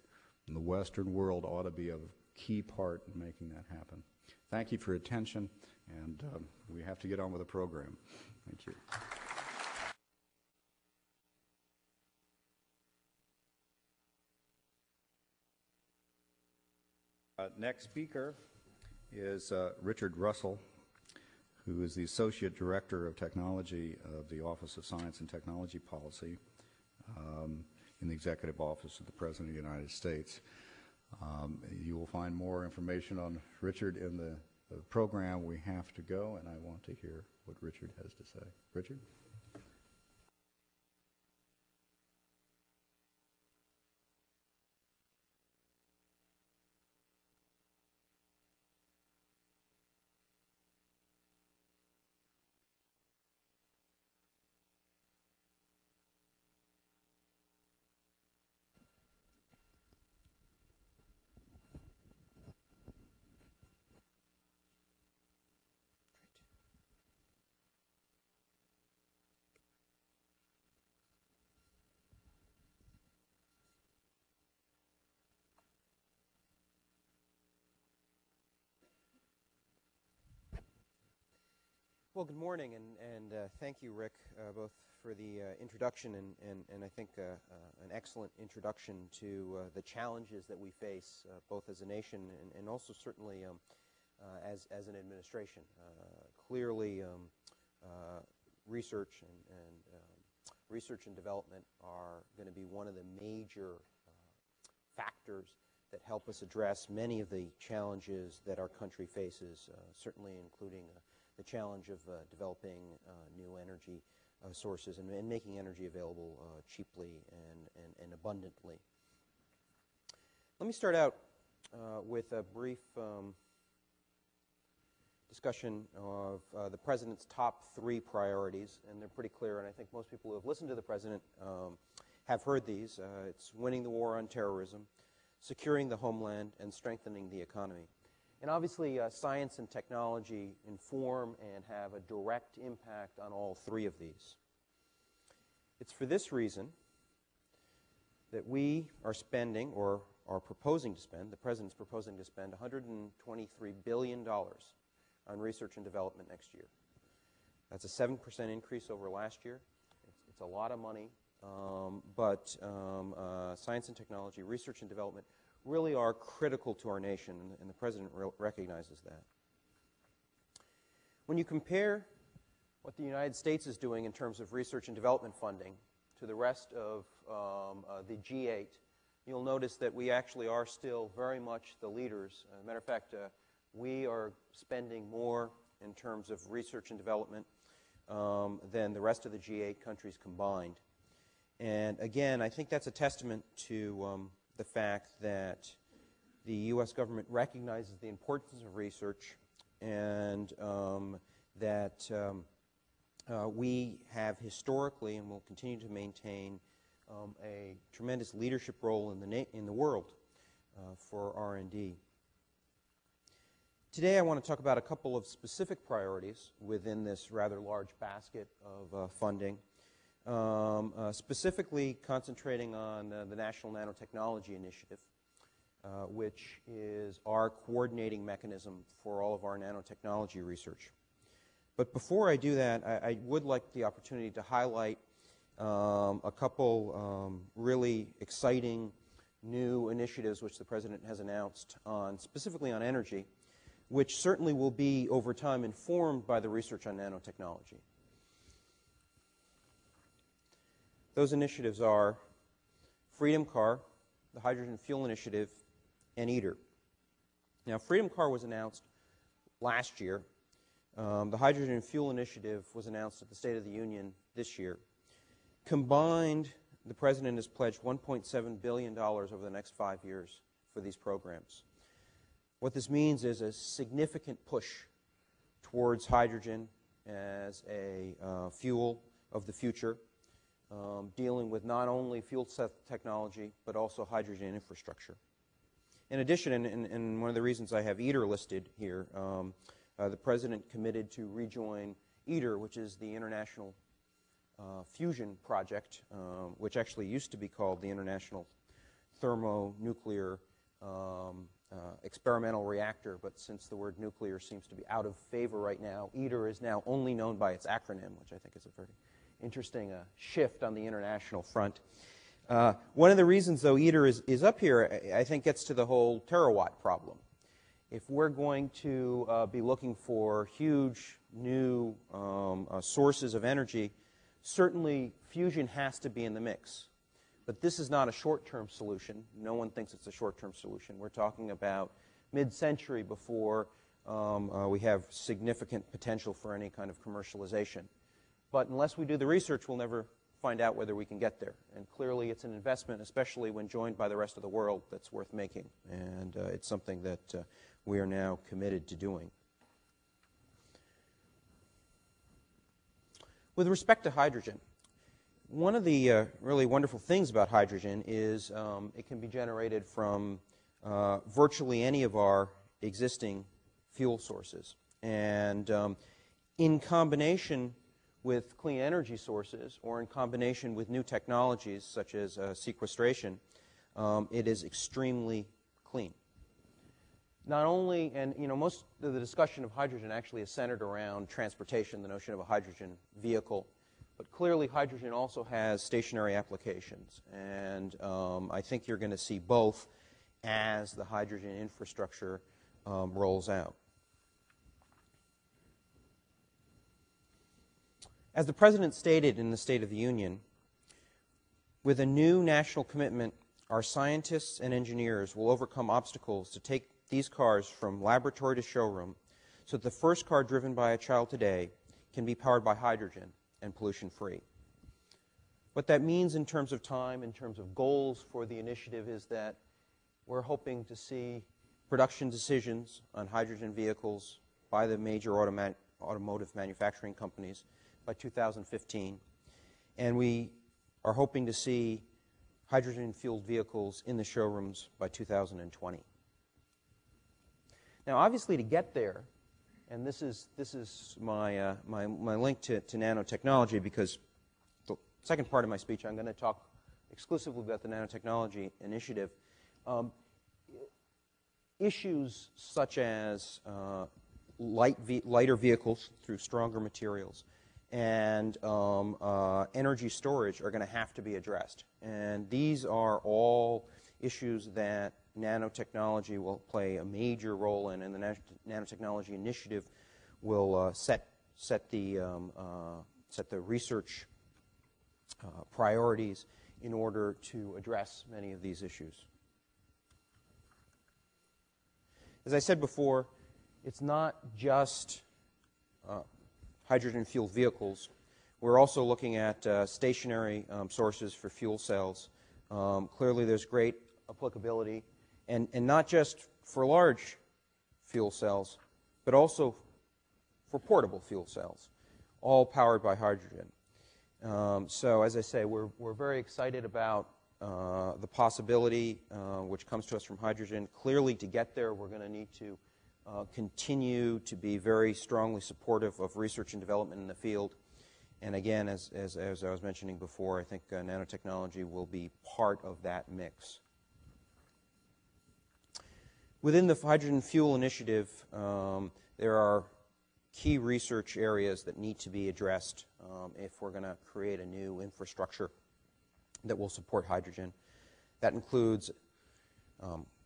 and the Western world ought to be a key part in making that happen. Thank you for your attention, and we have to get on with the program. Thank you. Next speaker is Richard Russell, who is the Associate Director of Technology of the Office of Science and Technology Policy in the Executive Office of the President of the United States. You will find more information on Richard in the program. We have to go, and I want to hear what Richard has to say. Richard? Well, good morning, and thank you, Rick, both for the introduction and I think an excellent introduction to the challenges that we face, both as a nation and also certainly as an administration. Clearly, research and development are going to be one of the major factors that help us address many of the challenges that our country faces, certainly including the challenge of developing new energy sources and making energy available cheaply and abundantly. Let me start out with a brief discussion of the President's top 3 priorities, and they're pretty clear, and I think most people who have listened to the President have heard these. It's winning the war on terrorism, securing the homeland, and strengthening the economy. And obviously, science and technology inform and have a direct impact on all 3 of these. It's for this reason that we are spending, or are proposing to spend, the President's proposing to spend $123 billion on research and development next year. That's a 7% increase over last year. It's a lot of money, but science and technology, research and development really are critical to our nation, and the President recognizes that. When you compare what the United States is doing in terms of research and development funding to the rest of the G8, you'll notice that we actually are still very much the leaders. As a matter of fact, we are spending more in terms of research and development than the rest of the G8 countries combined. And again, I think that's a testament to the fact that the U.S. government recognizes the importance of research, and that we have historically and will continue to maintain a tremendous leadership role in the world for R&D. Today I want to talk about a couple of specific priorities within this rather large basket of funding. Specifically concentrating on the National Nanotechnology Initiative, which is our coordinating mechanism for all of our nanotechnology research. But before I do that, I would like the opportunity to highlight a couple really exciting new initiatives which the President has announced specifically on energy, which certainly will be, over time, informed by the research on nanotechnology. Those initiatives are Freedom Car, the Hydrogen Fuel Initiative, and ITER. Now, Freedom Car was announced last year. The Hydrogen Fuel Initiative was announced at the State of the Union this year. Combined, the President has pledged $1.7 billion over the next 5 years for these programs. What this means is a significant push towards hydrogen as a fuel of the future, dealing with not only fuel cell technology, but also hydrogen infrastructure. In addition, and one of the reasons I have ITER listed here, the President committed to rejoin ITER, which is the International Fusion Project, which actually used to be called the International Thermonuclear Experimental Reactor, but since the word nuclear seems to be out of favor right now, ITER is now only known by its acronym, which I think is a very interesting shift on the international front. One of the reasons, though, ITER is up here, I think, gets to the whole terawatt problem. If we're going to be looking for huge new sources of energy, certainly fusion has to be in the mix. But this is not a short-term solution. No one thinks it's a short-term solution. We're talking about mid-century before we have significant potential for any kind of commercialization. But unless we do the research, we'll never find out whether we can get there. And clearly it's an investment, especially when joined by the rest of the world, that's worth making. And it's something that we are now committed to doing. With respect to hydrogen, one of the really wonderful things about hydrogen is it can be generated from virtually any of our existing fuel sources. And in combination with clean energy sources, or in combination with new technologies such as sequestration, it is extremely clean. Not only, and most of the discussion of hydrogen actually is centered around transportation, the notion of a hydrogen vehicle, but clearly hydrogen also has stationary applications, and I think you're going to see both as the hydrogen infrastructure rolls out. As the President stated in the State of the Union, with a new national commitment, our scientists and engineers will overcome obstacles to take these cars from laboratory to showroom so that the first car driven by a child today can be powered by hydrogen and pollution-free. What that means in terms of time, in terms of goals for the initiative, is that we're hoping to see production decisions on hydrogen vehicles by the major automotive manufacturing companies by 2015, and we are hoping to see hydrogen-fueled vehicles in the showrooms by 2020. Now, obviously, to get there, and this is my link to nanotechnology, because the second part of my speech I'm going to talk exclusively about the nanotechnology initiative. Issues such as lighter vehicles through stronger materials and energy storage are going to have to be addressed. And these are all issues that nanotechnology will play a major role in, and the nanotechnology initiative will set the research priorities in order to address many of these issues. As I said before, it's not just hydrogen-fueled vehicles. We're also looking at stationary sources for fuel cells. Clearly, there's great applicability, and not just for large fuel cells, but also for portable fuel cells, all powered by hydrogen. So, as I say, we're very excited about the possibility which comes to us from hydrogen. Clearly, to get there, we're going to need to continue to be very strongly supportive of research and development in the field. And again, as I was mentioning before, I think nanotechnology will be part of that mix. Within the Hydrogen Fuel Initiative, there are key research areas that need to be addressed if we're going to create a new infrastructure that will support hydrogen. That includes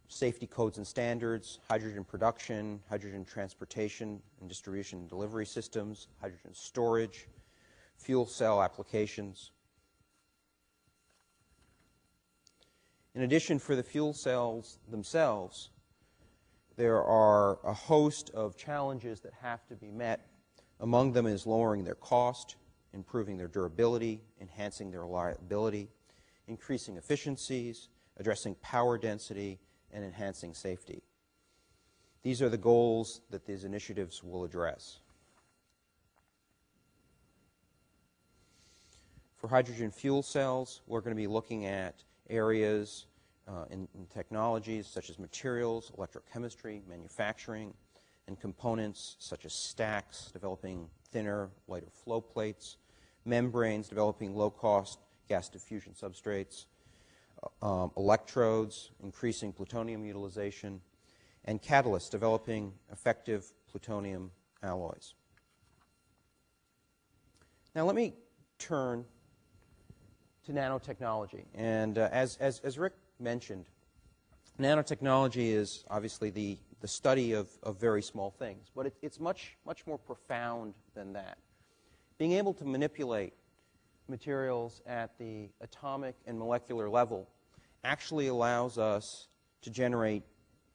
safety codes and standards, hydrogen production, hydrogen transportation and distribution and delivery systems, hydrogen storage, fuel cell applications. In addition, for the fuel cells themselves, there are a host of challenges that have to be met. Among them is lowering their cost, improving their durability, enhancing their reliability, increasing efficiencies, addressing power density, and enhancing safety. These are the goals that these initiatives will address. For hydrogen fuel cells, we're going to be looking at areas in technologies such as materials, electrochemistry, manufacturing, and components such as stacks, developing thinner, lighter flow plates, membranes, developing low-cost gas diffusion substrates, electrodes, increasing plutonium utilization, and catalysts, developing effective plutonium alloys. Now let me turn to nanotechnology. And as Rick mentioned, nanotechnology is obviously the study of very small things, but it's much more profound than that. Being able to manipulate materials at the atomic and molecular level actually allows us to generate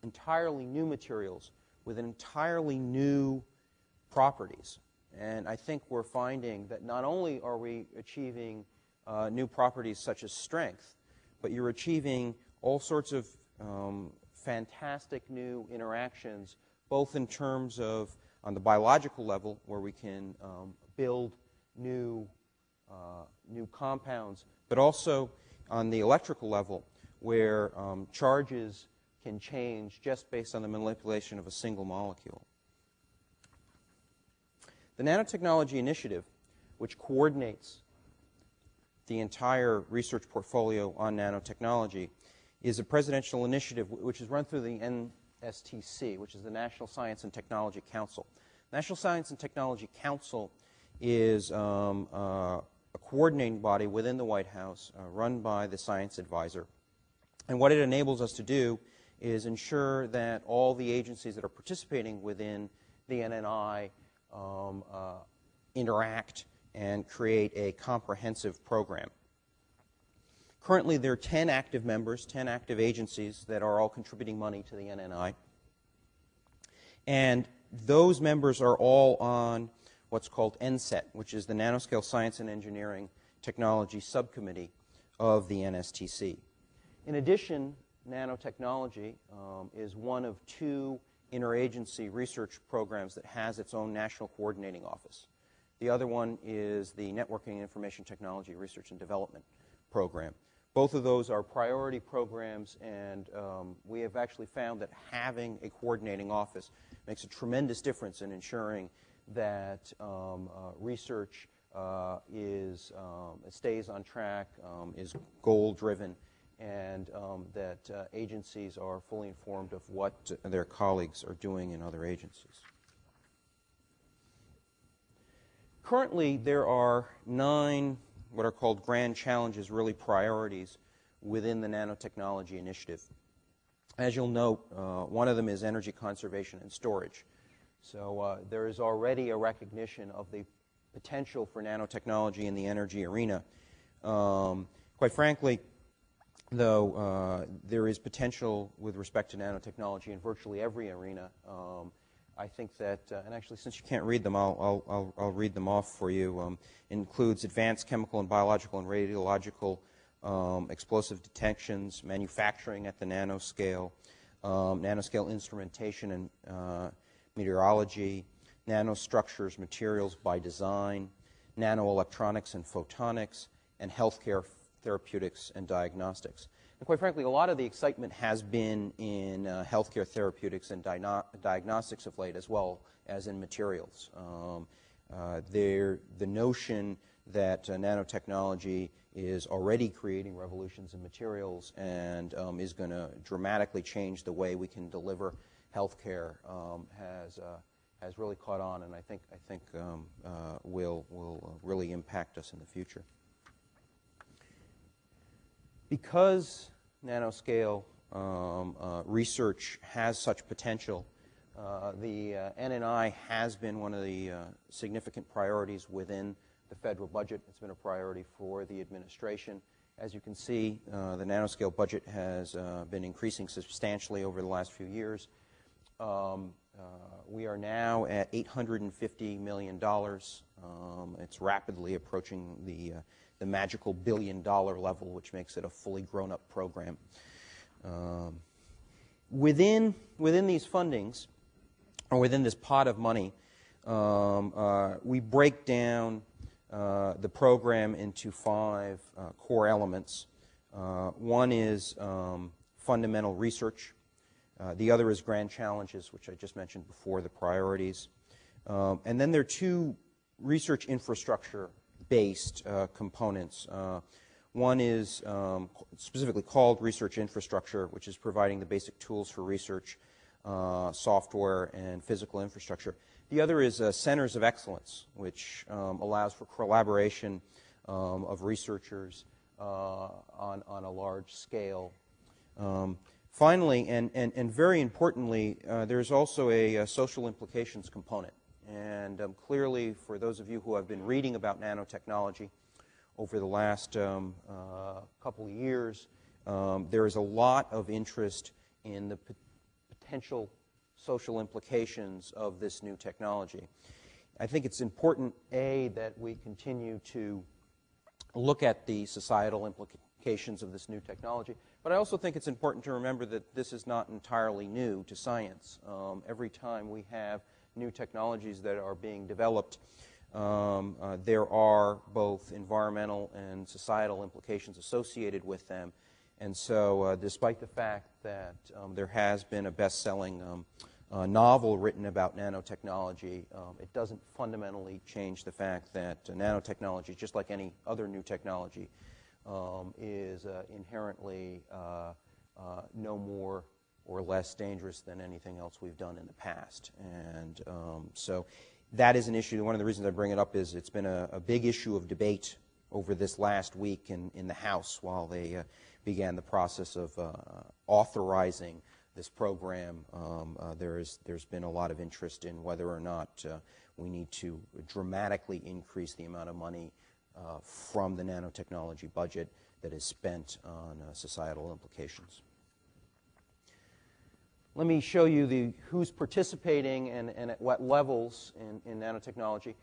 entirely new materials with entirely new properties. And I think we're finding that not only are we achieving new properties such as strength, but you're achieving all sorts of fantastic new interactions, both in terms of on the biological level, where we can build new compounds, but also on the electrical level, where charges can change just based on the manipulation of a single molecule. The Nanotechnology Initiative, which coordinates the entire research portfolio on nanotechnology, is a presidential initiative which is run through the NSTC, which is the National Science and Technology Council. National Science and Technology Council is a coordinating body within the White House run by the science advisor. And what it enables us to do is ensure that all the agencies that are participating within the NNI interact and create a comprehensive program. Currently, there are 10 active members, 10 active agencies that are all contributing money to the NNI. And those members are all on what's called NSET, which is the Nanoscale Science and Engineering Technology Subcommittee of the NSTC. In addition, nanotechnology is one of two interagency research programs that has its own national coordinating office. The other one is the Networking and Information Technology Research and Development Program. Both of those are priority programs, and we have actually found that having a coordinating office makes a tremendous difference in ensuring that research stays on track, is goal-driven, and that agencies are fully informed of what their colleagues are doing in other agencies. Currently, there are 9 what are called grand challenges, really priorities, within the Nanotechnology Initiative. As you'll note, one of them is energy conservation and storage. So there is already a recognition of the potential for nanotechnology in the energy arena. Quite frankly, though, there is potential with respect to nanotechnology in virtually every arena. I think that, and actually, since you can't read them, I'll read them off for you. Includes advanced chemical and biological and radiological explosive detections, manufacturing at the nanoscale, nanoscale instrumentation and meteorology, nanostructures, materials by design, nanoelectronics and photonics, and healthcare therapeutics and diagnostics. And quite frankly, a lot of the excitement has been in healthcare therapeutics and diagnostics of late, as well as in materials. The notion that nanotechnology is already creating revolutions in materials and is going to dramatically change the way we can deliver healthcare has really caught on, and I think will really impact us in the future. Because nanoscale research has such potential. The NNI has been one of the significant priorities within the federal budget. It's been a priority for the administration. As you can see, the nanoscale budget has been increasing substantially over the last few years. We are now at $850 million. It's rapidly approaching the magical billion-dollar level, which makes it a fully grown-up program. Within these fundings, or within this pot of money, we break down the program into 5 core elements. One is fundamental research. The other is grand challenges, which I just mentioned before, the priorities. And then there are 2 research infrastructure-based components. One is specifically called research infrastructure, which is providing the basic tools for research, software, and physical infrastructure. The other is centers of excellence, which allows for collaboration of researchers on a large scale. Finally, and very importantly, there's also a social implications component. And clearly, for those of you who have been reading about nanotechnology over the last couple of years, there is a lot of interest in the potential social implications of this new technology. I think it's important, A, that we continue to look at the societal implications of this new technology, but I also think it's important to remember that this is not entirely new to science. Every time we have new technologies that are being developed, there are both environmental and societal implications associated with them. And so despite the fact that there has been a best-selling novel written about nanotechnology, it doesn't fundamentally change the fact that nanotechnology, just like any other new technology, is inherently no more or less dangerous than anything else we've done in the past. And so that is an issue. One of the reasons I bring it up is it's been a big issue of debate over this last week in the House while they began the process of authorizing this program. There's been a lot of interest in whether or not we need to dramatically increase the amount of money from the nanotechnology budget that is spent on societal implications. Let me show you who's participating and at what levels in nanotechnology.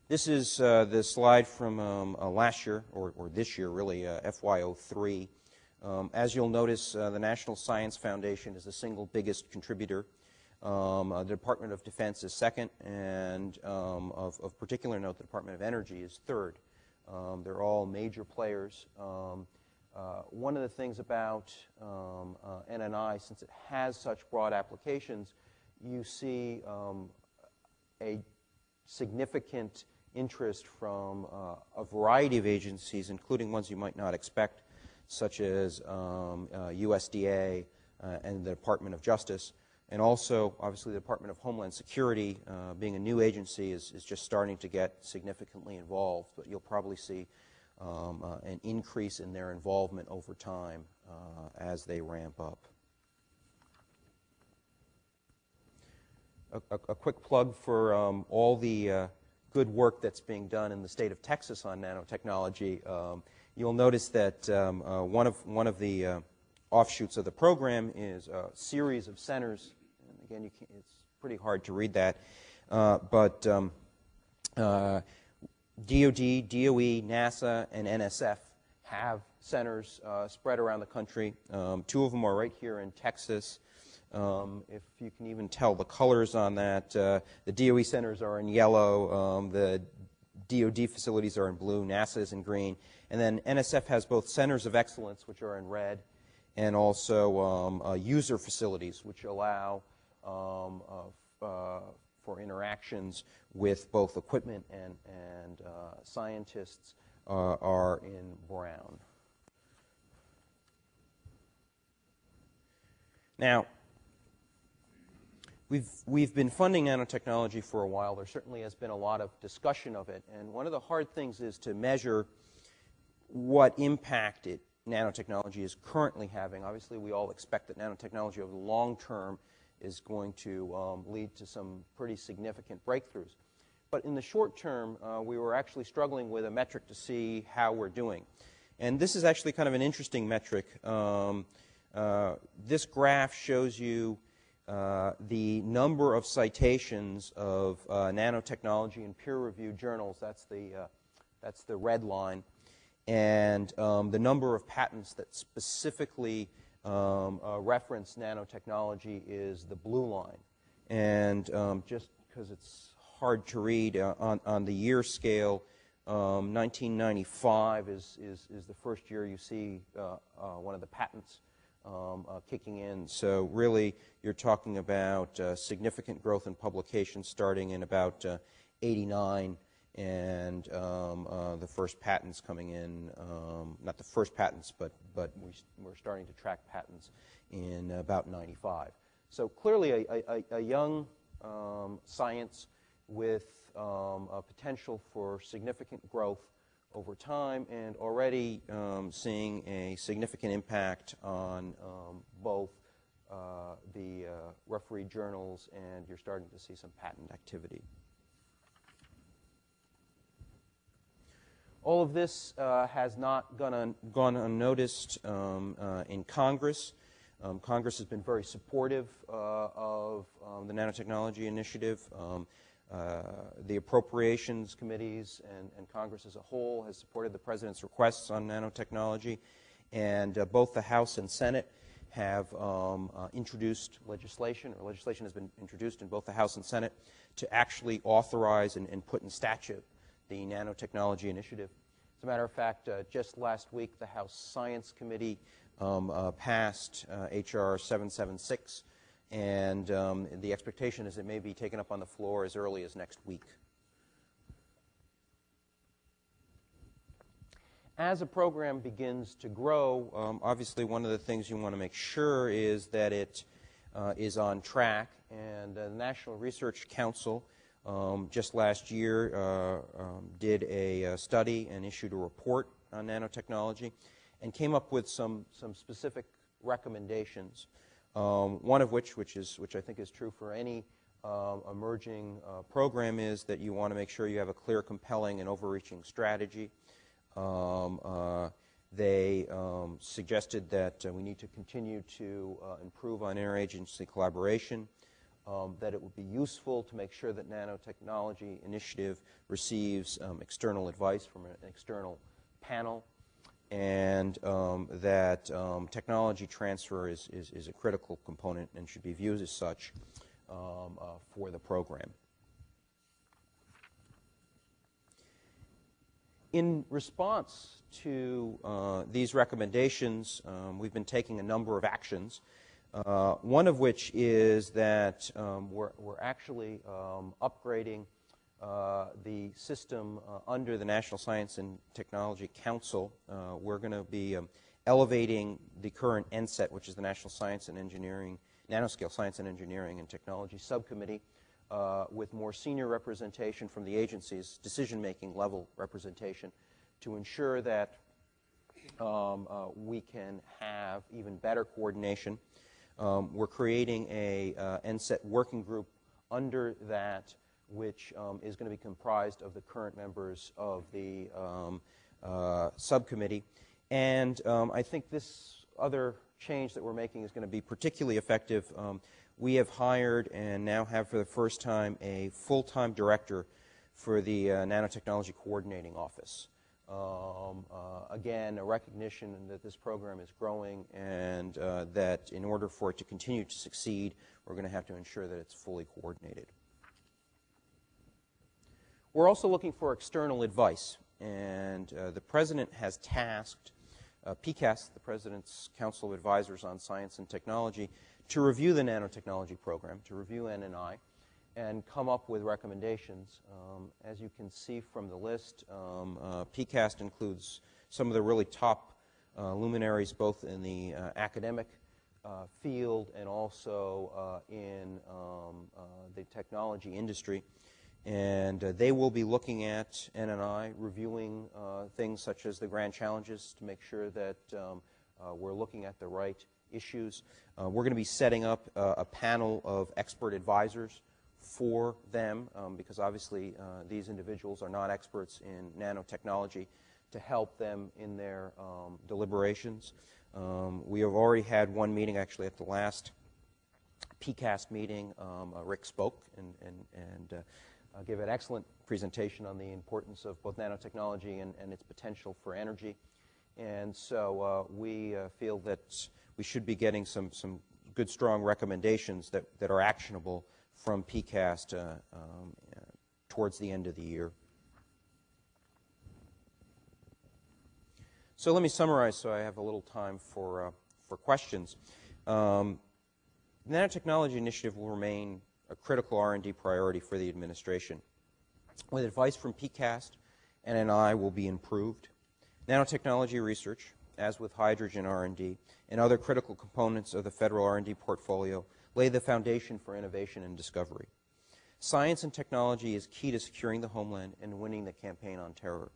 This is the slide from last year, or this year really, FY03. As you'll notice, the National Science Foundation is the single biggest contributor. The Department of Defense is second, and of particular note, the Department of Energy is third. They're all major players. One of the things about NNI, since it has such broad applications, you see a significant interest from a variety of agencies, including ones you might not expect, such as USDA and the Department of Justice. And also, obviously, the Department of Homeland Security, being a new agency, is just starting to get significantly involved. But you'll probably see an increase in their involvement over time as they ramp up. A quick plug for all the good work that's being done in the state of Texas on nanotechnology. You'll notice that one of the offshoots of the program is a series of centers. And again, it's pretty hard to read that. But DOD, DOE, NASA, and NSF have centers spread around the country. 2 of them are right here in Texas. If you can even tell the colors on that, the DOE centers are in yellow, the DOD facilities are in blue, NASA is in green, and then NSF has both centers of excellence, which are in red, and also user facilities, which allow for interactions with both equipment and scientists are in brown. Now, we've been funding nanotechnology for a while. There certainly has been a lot of discussion of it. And one of the hard things is to measure what impact it nanotechnology is currently having. Obviously, we all expect that nanotechnology over the long term is going to lead to some pretty significant breakthroughs. But in the short term, we were actually struggling with a metric to see how we're doing. And this is actually kind of an interesting metric. This graph shows you the number of citations of nanotechnology in peer-reviewed journals. That's the red line. And the number of patents that specifically reference nanotechnology is the blue line. And just because it's hard to read on the year scale, 1995 is the first year you see one of the patents kicking in. So really, you're talking about significant growth in publications starting in about 89, and the first patents coming in, not the first patents, but we're starting to track patents in about 95. So clearly a young science with a potential for significant growth over time, and already seeing a significant impact on both the refereed journals, and you're starting to see some patent activity. All of this has not gone unnoticed in Congress. Congress has been very supportive of the Nanotechnology Initiative. The appropriations committees and Congress as a whole has supported the President's requests on nanotechnology, and both the House and Senate have introduced legislation, or legislation has been introduced in both the House and Senate to actually authorize and put in statute the Nanotechnology Initiative. As a matter of fact, just last week, the House Science Committee passed H.R. 776, and the expectation is it may be taken up on the floor as early as next week. As a program begins to grow, obviously one of the things you want to make sure is that it is on track, and the National Research Council just last year did a study and issued a report on nanotechnology and came up with some specific recommendations. One of which I think is true for any emerging program, is that you want to make sure you have a clear, compelling, and overreaching strategy. They suggested that we need to continue to improve on interagency collaboration, that it would be useful to make sure that Nanotechnology Initiative receives external advice from an external panel, and that technology transfer is a critical component and should be viewed as such for the program. In response to these recommendations, we've been taking a number of actions, one of which is that we're actually upgrading the system under the National Science and Technology Council. We're going to be elevating the current NSET, which is the National Science and Engineering, Nanoscale Science and Engineering and Technology Subcommittee, with more senior representation from the agency's decision-making level representation, to ensure that we can have even better coordination. We're creating a NSET working group under that, which is going to be comprised of the current members of the subcommittee. And I think this other change that we're making is going to be particularly effective. We have hired, and now have for the first time, a full-time director for the Nanotechnology Coordinating Office. Again, a recognition that this program is growing, and that in order for it to continue to succeed, we're going to have to ensure that it's fully coordinated. We're also looking for external advice, and the President has tasked PCAST, the President's Council of Advisors on Science and Technology, to review the nanotechnology program, to review NNI, and come up with recommendations. As you can see from the list, PCAST includes some of the really top luminaries, both in the academic field and also in the technology industry. And they will be looking at NNI, reviewing things such as the grand challenges to make sure that we're looking at the right issues. We're going to be setting up a panel of expert advisors for them, because obviously these individuals are not experts in nanotechnology, to help them in their deliberations. We have already had one meeting, actually, at the last PCAST meeting. Rick spoke and gave an excellent presentation on the importance of both nanotechnology and its potential for energy. And so we feel that we should be getting some good, strong recommendations that are actionable from PCAST towards the end of the year. So let me summarize so I have a little time for questions. The Nanotechnology Initiative will remain a critical R&D priority for the administration. With advice from PCAST, NNI will be improved. Nanotechnology research, as with hydrogen R&D and other critical components of the federal R&D portfolio, lay the foundation for innovation and discovery. Science and technology is key to securing the homeland and winning the campaign on terror.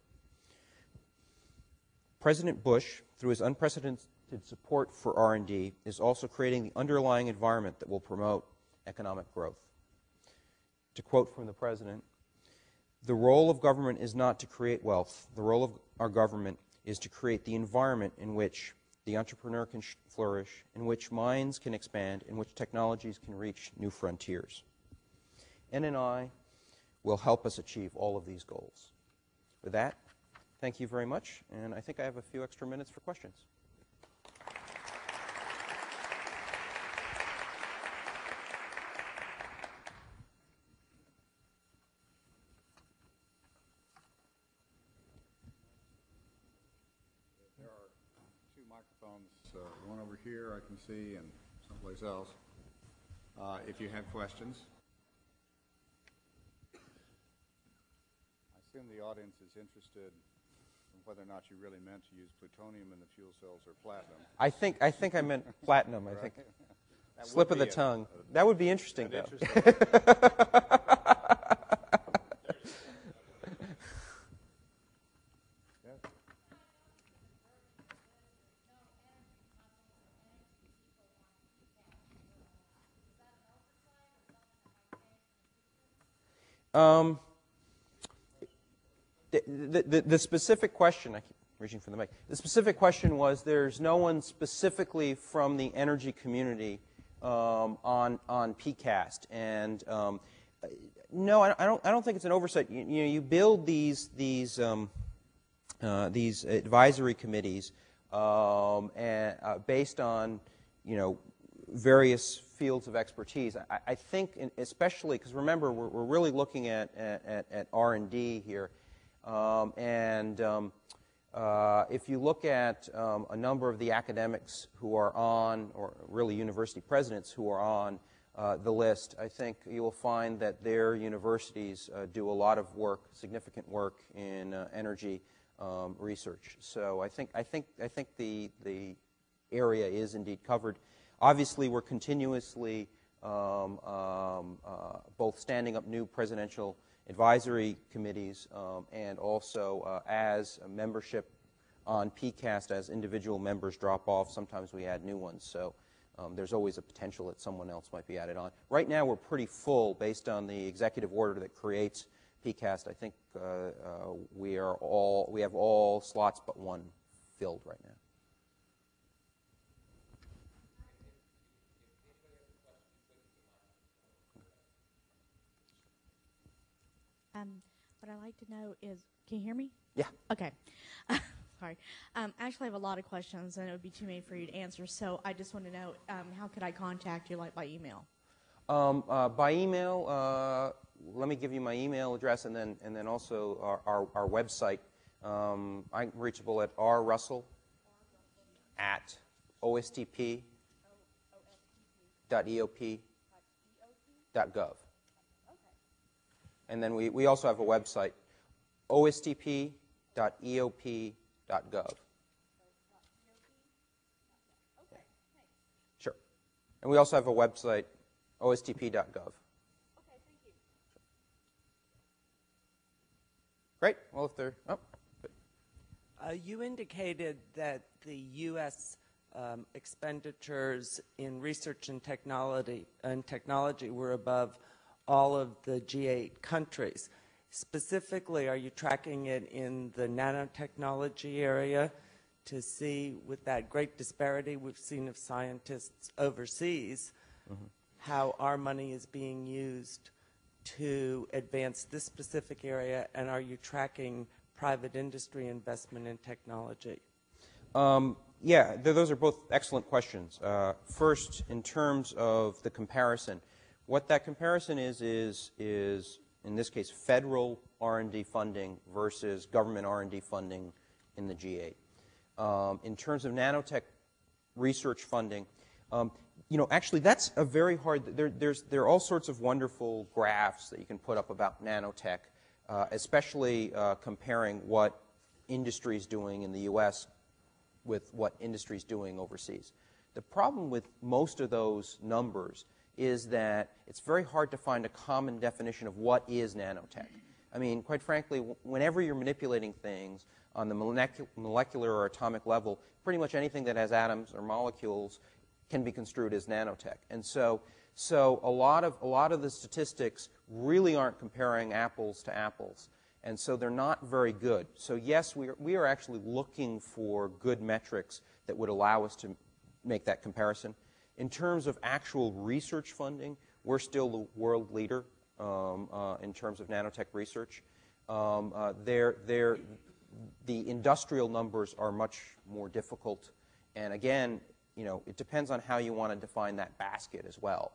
President Bush, through his unprecedented support for R&D, is also creating the underlying environment that will promote economic growth. To quote from the President, "The role of government is not to create wealth. The role of our government is to create the environment in which the entrepreneur can flourish, in which minds can expand, in which technologies can reach new frontiers." NNI will help us achieve all of these goals. With that, thank you very much, and I think I have a few extra minutes for questions. There are two microphones, one over here I can see and someplace else. If you have questions. I assume the audience is interested in whether or not you really meant to use plutonium in the fuel cells or platinum. I think I meant platinum. I think slip of the tongue. That would be interesting, though. The specific question, I keep reaching for the mic, the specific question was there's no one specifically from the energy community on PCAST. And no, I don't think it's an oversight. You build these advisory committees based on, various fields of expertise. I think, especially because remember, we're really looking at R&D here, if you look at a number of the academics who are on, or really university presidents who are on the list, I think you will find that their universities do a lot of work, significant work in energy research. So I think the area is indeed covered. Obviously, we're continuously both standing up new presidential advisory committees and also as a membership on PCAST, as individual members drop off, sometimes we add new ones. So there's always a potential that someone else might be added on. Right now, we're pretty full based on the executive order that creates PCAST. I think we have all slots but one filled right now. What I'd like to know is, can you hear me? Yeah. Okay. Sorry. Actually, I have a lot of questions, and it would be too many for you to answer. So I just want to know, how could I contact you, like by email? By email, let me give you my email address, and then also our website. I'm reachable at rrussell@ostp.eop.gov. And then we also have a website, ostp.eop.gov. Sure. And we also have a website, ostp.gov. Okay, thank you. Great. Well, if they're... Oh. You indicated that the U.S. Expenditures in research and technology were above all of the G8 countries. Specifically, are you tracking it in the nanotechnology area to see, with that great disparity we've seen of scientists overseas, how our money is being used to advance this specific area, and are you tracking private industry investment in technology? Yeah, those are both excellent questions. First, in terms of the comparison, what that comparison is in this case, federal R&D funding versus government R&D funding in the G8. In terms of nanotech research funding, actually that's a very hard, there are all sorts of wonderful graphs that you can put up about nanotech, especially comparing what industry is doing in the U.S. with what industry is doing overseas. The problem with most of those numbers is that it's very hard to find a common definition of what is nanotech. I mean, quite frankly, whenever you're manipulating things on the molecular or atomic level, pretty much anything that has atoms or molecules can be construed as nanotech. And so a lot of the statistics really aren't comparing apples to apples. And so they're not very good. So yes, we are actually looking for good metrics that would allow us to make that comparison. In terms of actual research funding, we're still the world leader in terms of nanotech research. The industrial numbers are much more difficult. And again, it depends on how you want to define that basket as well.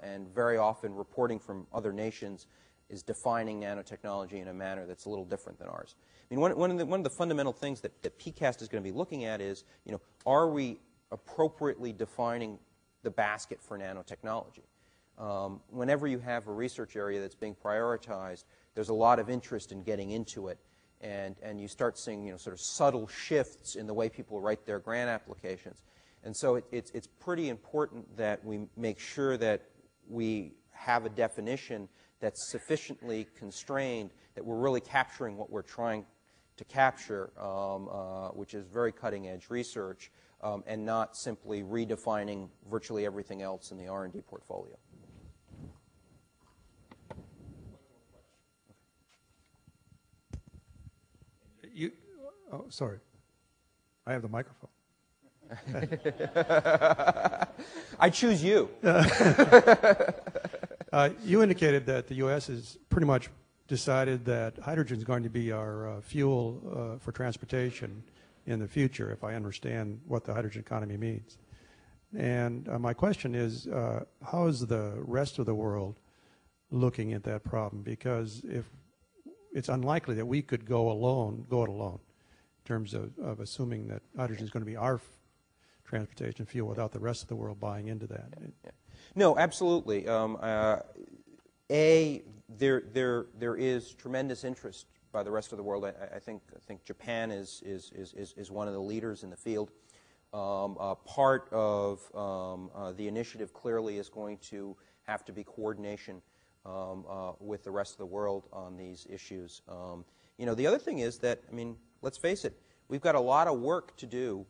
And very often reporting from other nations is defining nanotechnology in a manner that's a little different than ours. I mean, one of the fundamental things that PCAST is going to be looking at is, are we appropriately defining the basket for nanotechnology? Whenever you have a research area that's being prioritized, there's a lot of interest in getting into it, and you start seeing sort of subtle shifts in the way people write their grant applications. And so it's pretty important that we make sure that we have a definition that's sufficiently constrained that we're really capturing what we're trying to capture, which is very cutting-edge research, and not simply redefining virtually everything else in the R&D portfolio. Oh, sorry. I have the microphone. I choose you. You indicated that the U.S. has pretty much decided that hydrogen is going to be our fuel for transportation in the future, if I understand what the hydrogen economy means. And my question is, how is the rest of the world looking at that problem? Because if it's unlikely that we could go it alone in terms of assuming that hydrogen is going to be our transportation fuel without the rest of the world buying into that. Yeah. No, absolutely. There is tremendous interest by the rest of the world. I think Japan is one of the leaders in the field. Part of the initiative clearly is going to have to be coordination with the rest of the world on these issues. The other thing is that, let's face it, we've got a lot of work to do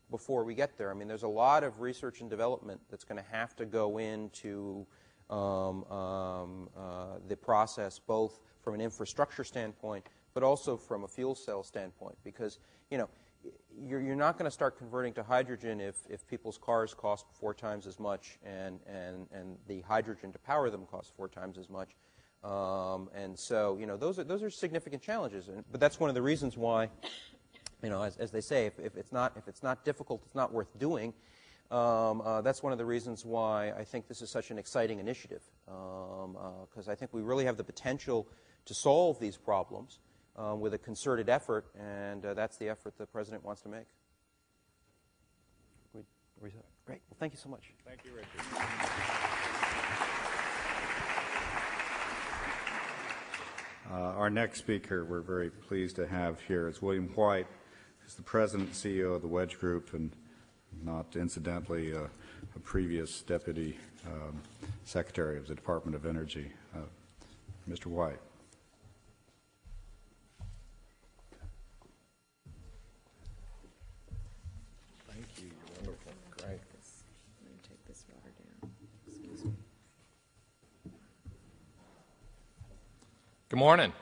before we get there. There's a lot of research and development that's going to have to go into the process, both from an infrastructure standpoint, but also from a fuel cell standpoint, because you're not going to start converting to hydrogen if people's cars cost 4 times as much and the hydrogen to power them costs 4 times as much. And so those are significant challenges, but that's one of the reasons why, as they say, if it's not difficult, it's not worth doing. That's one of the reasons why I think this is such an exciting initiative, because I think we really have the potential to solve these problems with a concerted effort, and that's the effort the President wants to make. Great. Well, thank you so much. Thank you, Richard. Our next speaker we're very pleased to have here is William White, who's the President and CEO of the Wedge Group, and not incidentally a previous Deputy Secretary of the Department of Energy. Mr. White. Good morning.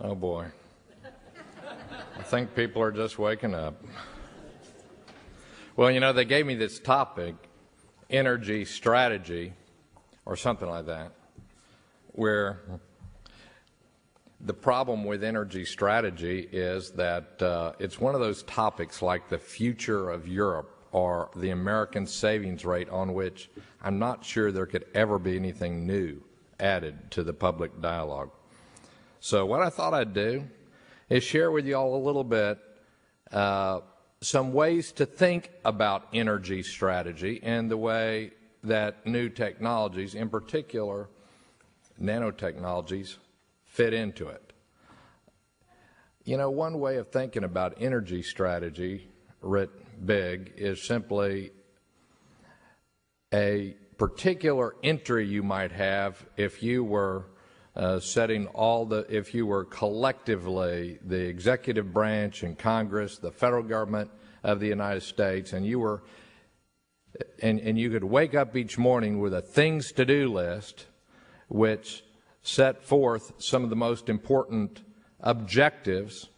Oh boy. I think people are just waking up. Well, you know, they gave me this topic, energy strategy, or something like that, where the problem with energy strategy is that it's one of those topics like the future of Europe or the American savings rate, on which I'm not sure there could ever be anything new added to the public dialogue. So what I thought I'd do is share with you all a little bit some ways to think about energy strategy and the way that new technologies, in particular nanotechnologies, fit into it. You know, one way of thinking about energy strategy, writ big, is simply a particular entry you might have if you were if you were collectively the executive branch and Congress, the federal government of the United States, and you were, and you could wake up each morning with a things to do list which set forth some of the most important objectives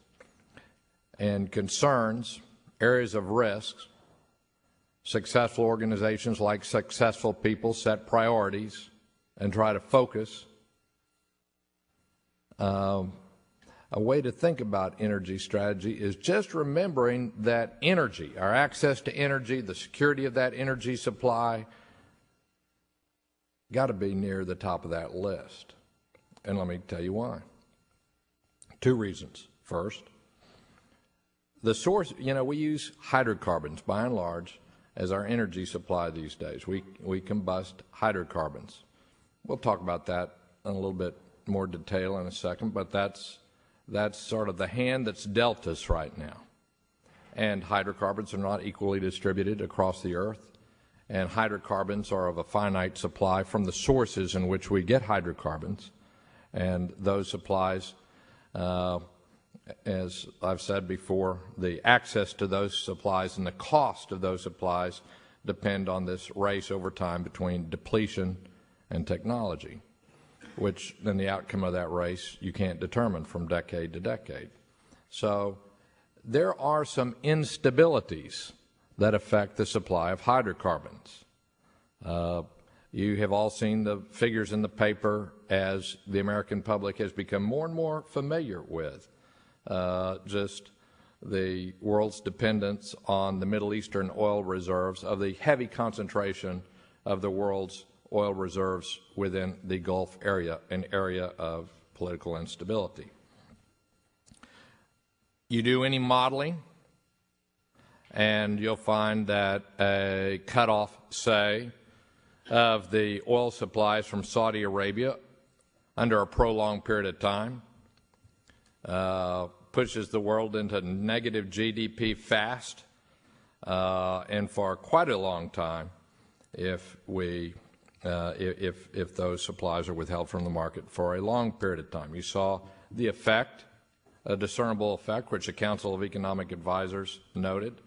and concerns, areas of risks. Successful organizations, like successful people, set priorities and try to focus. A way to think about energy strategy is just remembering that energy, our access to energy, the security of that energy supply, got to be near the top of that list. And let me tell you why. Two reasons. First, the source, you know, we use hydrocarbons by and large as our energy supply these days. We combust hydrocarbons. We'll talk about that in a little bit more detail in a second, but that's sort of the hand that's dealt us right now. And hydrocarbons are not equally distributed across the earth, and hydrocarbons are of a finite supply from the sources in which we get hydrocarbons, and those supplies, as I've said before, the access to those supplies and the cost of those supplies depend on this race over time between depletion and technology, which then the outcome of that race you can't determine from decade to decade. So there are some instabilities that affect the supply of hydrocarbons. You have all seen the figures in the paper as the American public has become more and more familiar with just the world's dependence on the Middle Eastern oil reserves, of the heavy concentration of the world's oil reserves within the Gulf area, an area of political instability. You do any modeling, and you'll find that a cutoff, say, of the oil supplies from Saudi Arabia under a prolonged period of time pushes the world into negative GDP fast, and for quite a long time if those supplies are withheld from the market for a long period of time. You saw the effect, a discernible effect, which the Council of Economic Advisors noted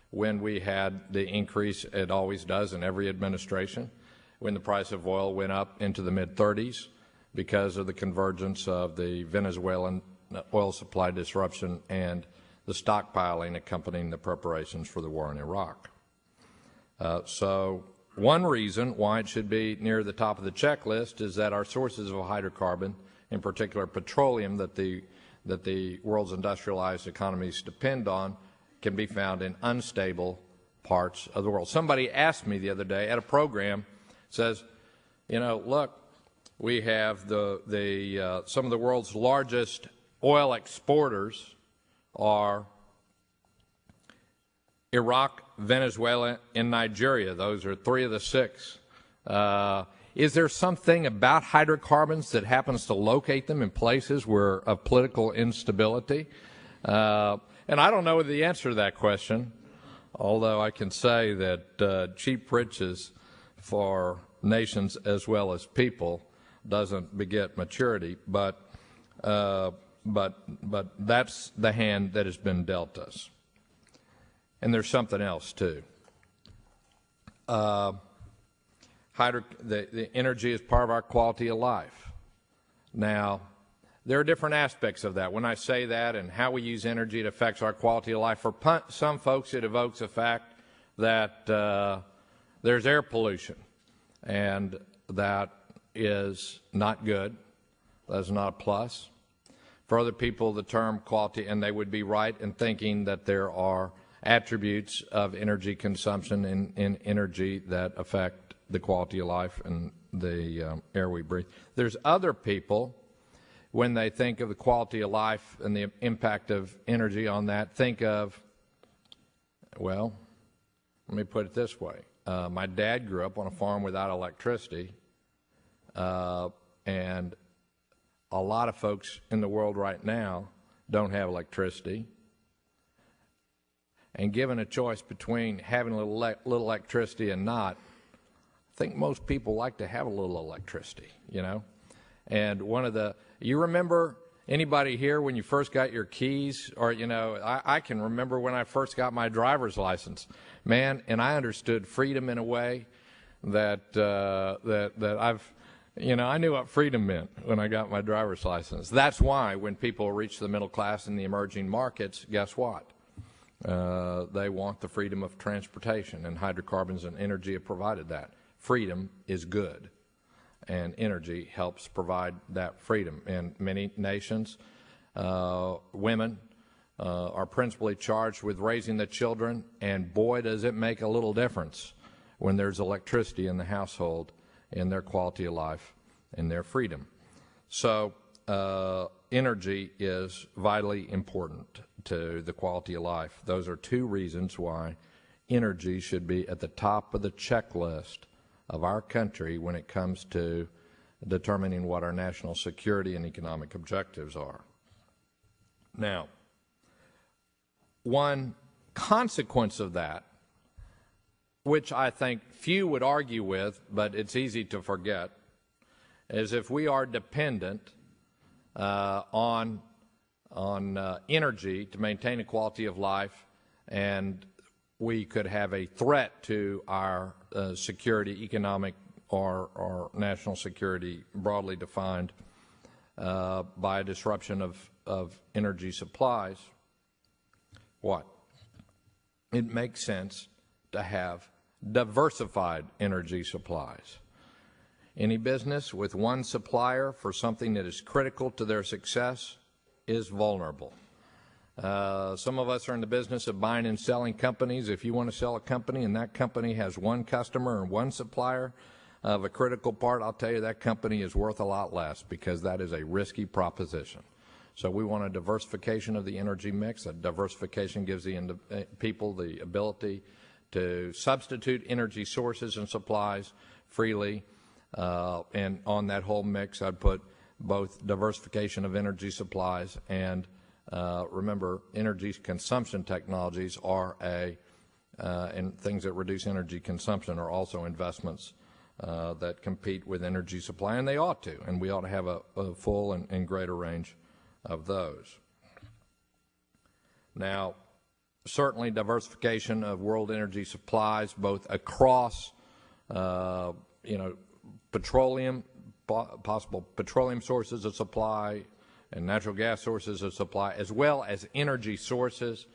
when we had the increase it always does in every administration, when the price of oil went up into the mid-30s because of the convergence of the Venezuelan oil supply disruption and the stockpiling accompanying the preparations for the war in Iraq. So one reason why it should be near the top of the checklist is that our sources of hydrocarbon, in particular petroleum, that the world's industrialized economies depend on, can be found in unstable parts of the world. Somebody asked me the other day at a program, says, you know, look, we have some of the world's largest oil exporters are Iraq, Venezuela, and Nigeria. Those are three of the six. Is there something about hydrocarbons that happens to locate them in places where of political instability? And I don't know the answer to that question, although I can say that cheap riches for nations as well as people doesn't beget maturity, but that's the hand that has been dealt us. And there's something else too. the energy is part of our quality of life. Now, there are different aspects of that. When I say that and how we use energy, it affects our quality of life. For some folks, it evokes the fact that there's air pollution, and that is not good. That's not a plus. For other people, the term quality, and they would be right in thinking that there are attributes of energy consumption in energy that affect the quality of life and the air we breathe. There's other people, when they think of the quality of life and the impact of energy on that, think of, well, let me put it this way. My dad grew up on a farm without electricity, and a lot of folks in the world right now don't have electricity. And given a choice between having a little electricity and not, I think most people like to have a little electricity, you know. And you remember anybody here when you first got your keys? Or, you know, I can remember when I first got my driver's license, man, and I understood freedom in a way that I knew what freedom meant when I got my driver's license. That's why when people reach the middle class in the emerging markets, guess what? They want the freedom of transportation, and hydrocarbons and energy have provided that. Freedom is good, and energy helps provide that freedom. In many nations, women are principally charged with raising the children, and boy, does it make a little difference when there's electricity in the household, in their quality of life, and their freedom. So energy is vitally important to the quality of life. Those are two reasons why energy should be at the top of the checklist of our country when it comes to determining what our national security and economic objectives are. Now, one consequence of that, which I think few would argue with, but it's easy to forget, is if we are dependent on energy to maintain a quality of life, and we could have a threat to our security, economic or national security, broadly defined, by a disruption of energy supplies, what? It makes sense to have diversified energy supplies. Any business with one supplier for something that is critical to their success is vulnerable. Some of us are in the business of buying and selling companies. If you want to sell a company and that company has one customer and one supplier of a critical part, I'll tell you that company is worth a lot less, because that is a risky proposition. So we want a diversification of the energy mix. That diversification gives the people the ability to substitute energy sources and supplies freely. And on that whole mix, I'd put both diversification of energy supplies and remember, energy consumption technologies are and things that reduce energy consumption are also investments that compete with energy supply, and they ought to, and we ought to have a full and greater range of those. Now, certainly diversification of world energy supplies, both across, petroleum, possible petroleum sources of supply and natural gas sources of supply, as well as energy sources,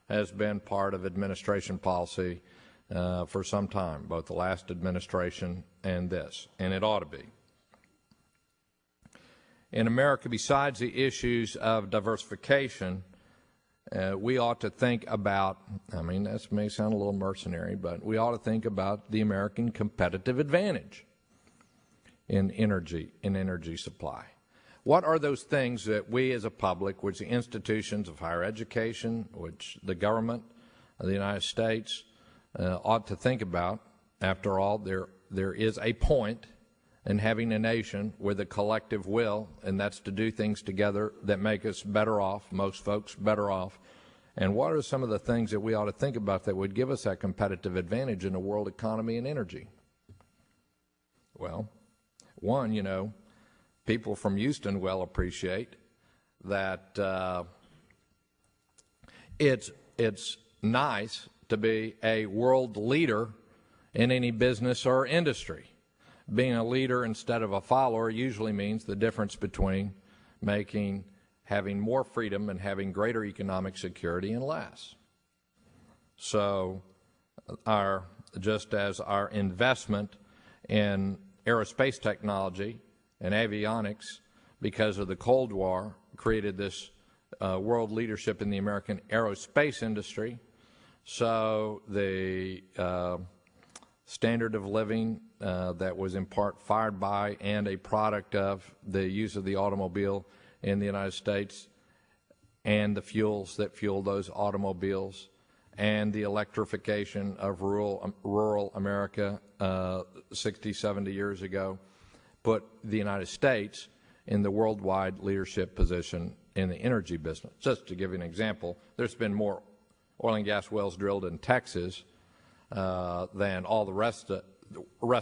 has been part of administration policy for some time, both the last administration and this, and it ought to be. In America, besides the issues of diversification, we ought to think about, this may sound a little mercenary, but we ought to think about the American competitive advantage in energy supply. What are those things that we as a public, which the institutions of higher education, which the government of the United States ought to think about? After all, there is a point in having a nation with a collective will, and that's to do things together that make us better off, most folks better off. And what are some of the things that we ought to think about that would give us that competitive advantage in the world economy and energy? Well, one, people from Houston well appreciate that it's nice to be a world leader in any business or industry. being a leader instead of a follower usually means the difference between having more freedom and having greater economic security and less. So just as our investment in aerospace technology and avionics, because of the Cold War, created this world leadership in the American aerospace industry, so the standard of living that was in part fired by and a product of the use of the automobile in the United States and the fuels that fuel those automobiles and the electrification of rural America 60, 70 years ago put the United States in the worldwide leadership position in the energy business. Just to give you an example, there's been more oil and gas wells drilled in Texas than all the rest of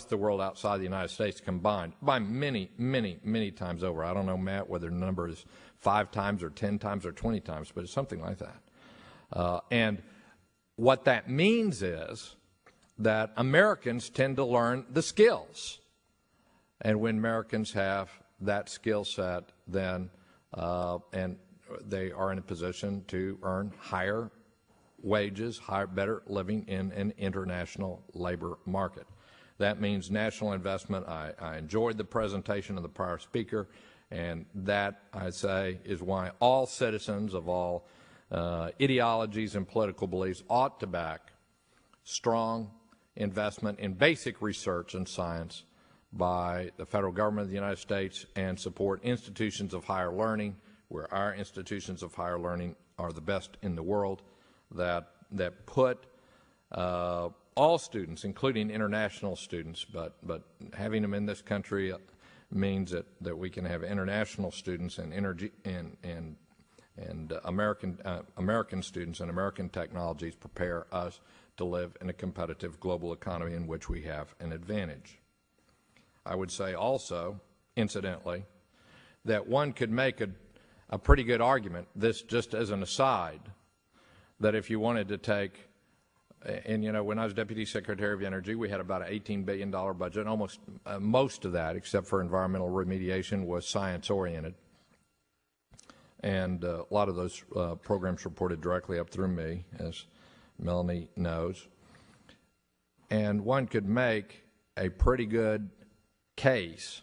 the world outside the United States combined by many, many, many times over. I don't know, Matt, whether the number is 5 times or 10 times or 20 times, but it's something like that. And what that means is that Americans tend to learn the skills. And when Americans have that skill set, then and they are in a position to earn higher wages, better living in an international labor market. That means national investment. I enjoyed the presentation of the prior speaker, and that, I say, is why all citizens of all ideologies and political beliefs ought to back strong investment in basic research and science by the federal government of the United States and support institutions of higher learning, where our institutions of higher learning are the best in the world, that put all students, including international students, but having them in this country means that we can have international students and American students and American technologies prepare us to live in a competitive global economy in which we have an advantage. I would say also, incidentally, that one could make a pretty good argument, this just as an aside, that if you wanted to take, and you know, when I was Deputy Secretary of Energy, we had about an $18 billion budget. Almost most of that, except for environmental remediation, was science-oriented. And a lot of those programs reported directly up through me, as Melanie knows. And one could make a pretty good case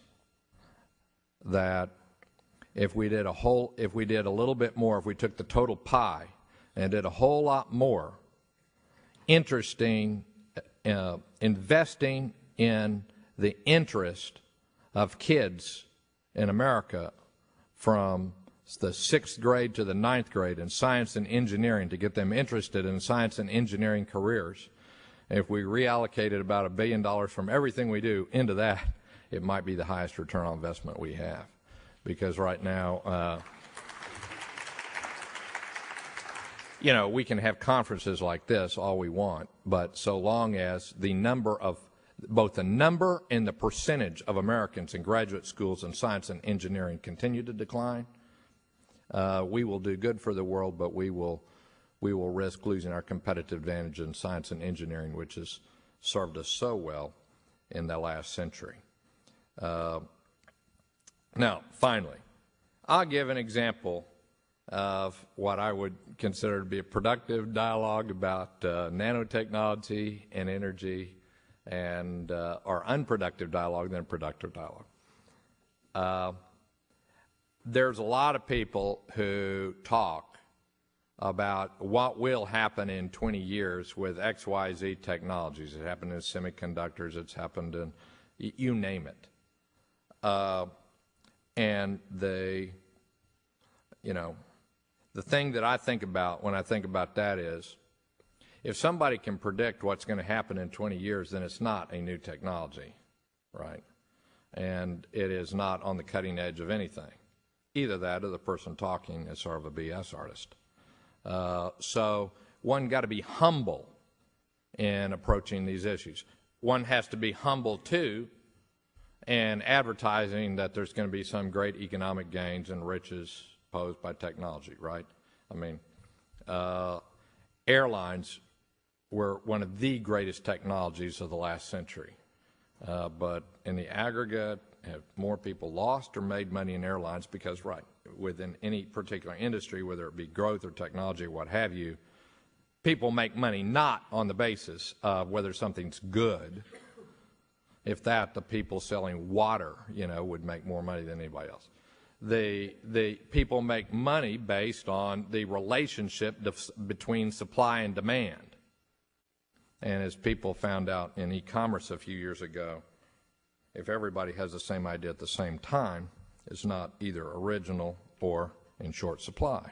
that if we did a little bit more, if we took the total pie and did a whole lot more investing in the interest of kids in America from the 6th grade to the 9th grade in science and engineering, to get them interested in science and engineering careers. If we reallocated about $1 billion from everything we do into that, it might be the highest return on investment we have. Because right now, you know, we can have conferences like this all we want, but so long as the number of, both the number and the percentage of Americans in graduate schools in science and engineering continue to decline, we will do good for the world, but we will risk losing our competitive advantage in science and engineering, which has served us so well in the last century. Now, finally, I'll give an example of what I would consider to be a productive dialogue about nanotechnology and energy, and or unproductive dialogue than productive dialogue. There's a lot of people who talk about what will happen in 20 years with XYZ technologies. It happened in semiconductors. It's happened in, you name it. And the thing that I think about when I think about that is, if somebody can predict what's going to happen in 20 years, then it's not a new technology, right? And it is not on the cutting edge of anything. Either that or the person talking is sort of a BS artist. So one got to be humble in approaching these issues. One has to be humble, too, in advertising that there's going to be some great economic gains and riches posed by technology, right? I mean, airlines were one of the greatest technologies of the last century. But in the aggregate, have more people lost or made money in airlines? Because, right, within any particular industry, whether it be growth or technology or what have you, people make money not on the basis of whether something's good. If that, the people selling water, would make more money than anybody else. The people make money based on the relationship between supply and demand. And as people found out in e-commerce a few years ago, if everybody has the same idea at the same time, it's not either original or in short supply.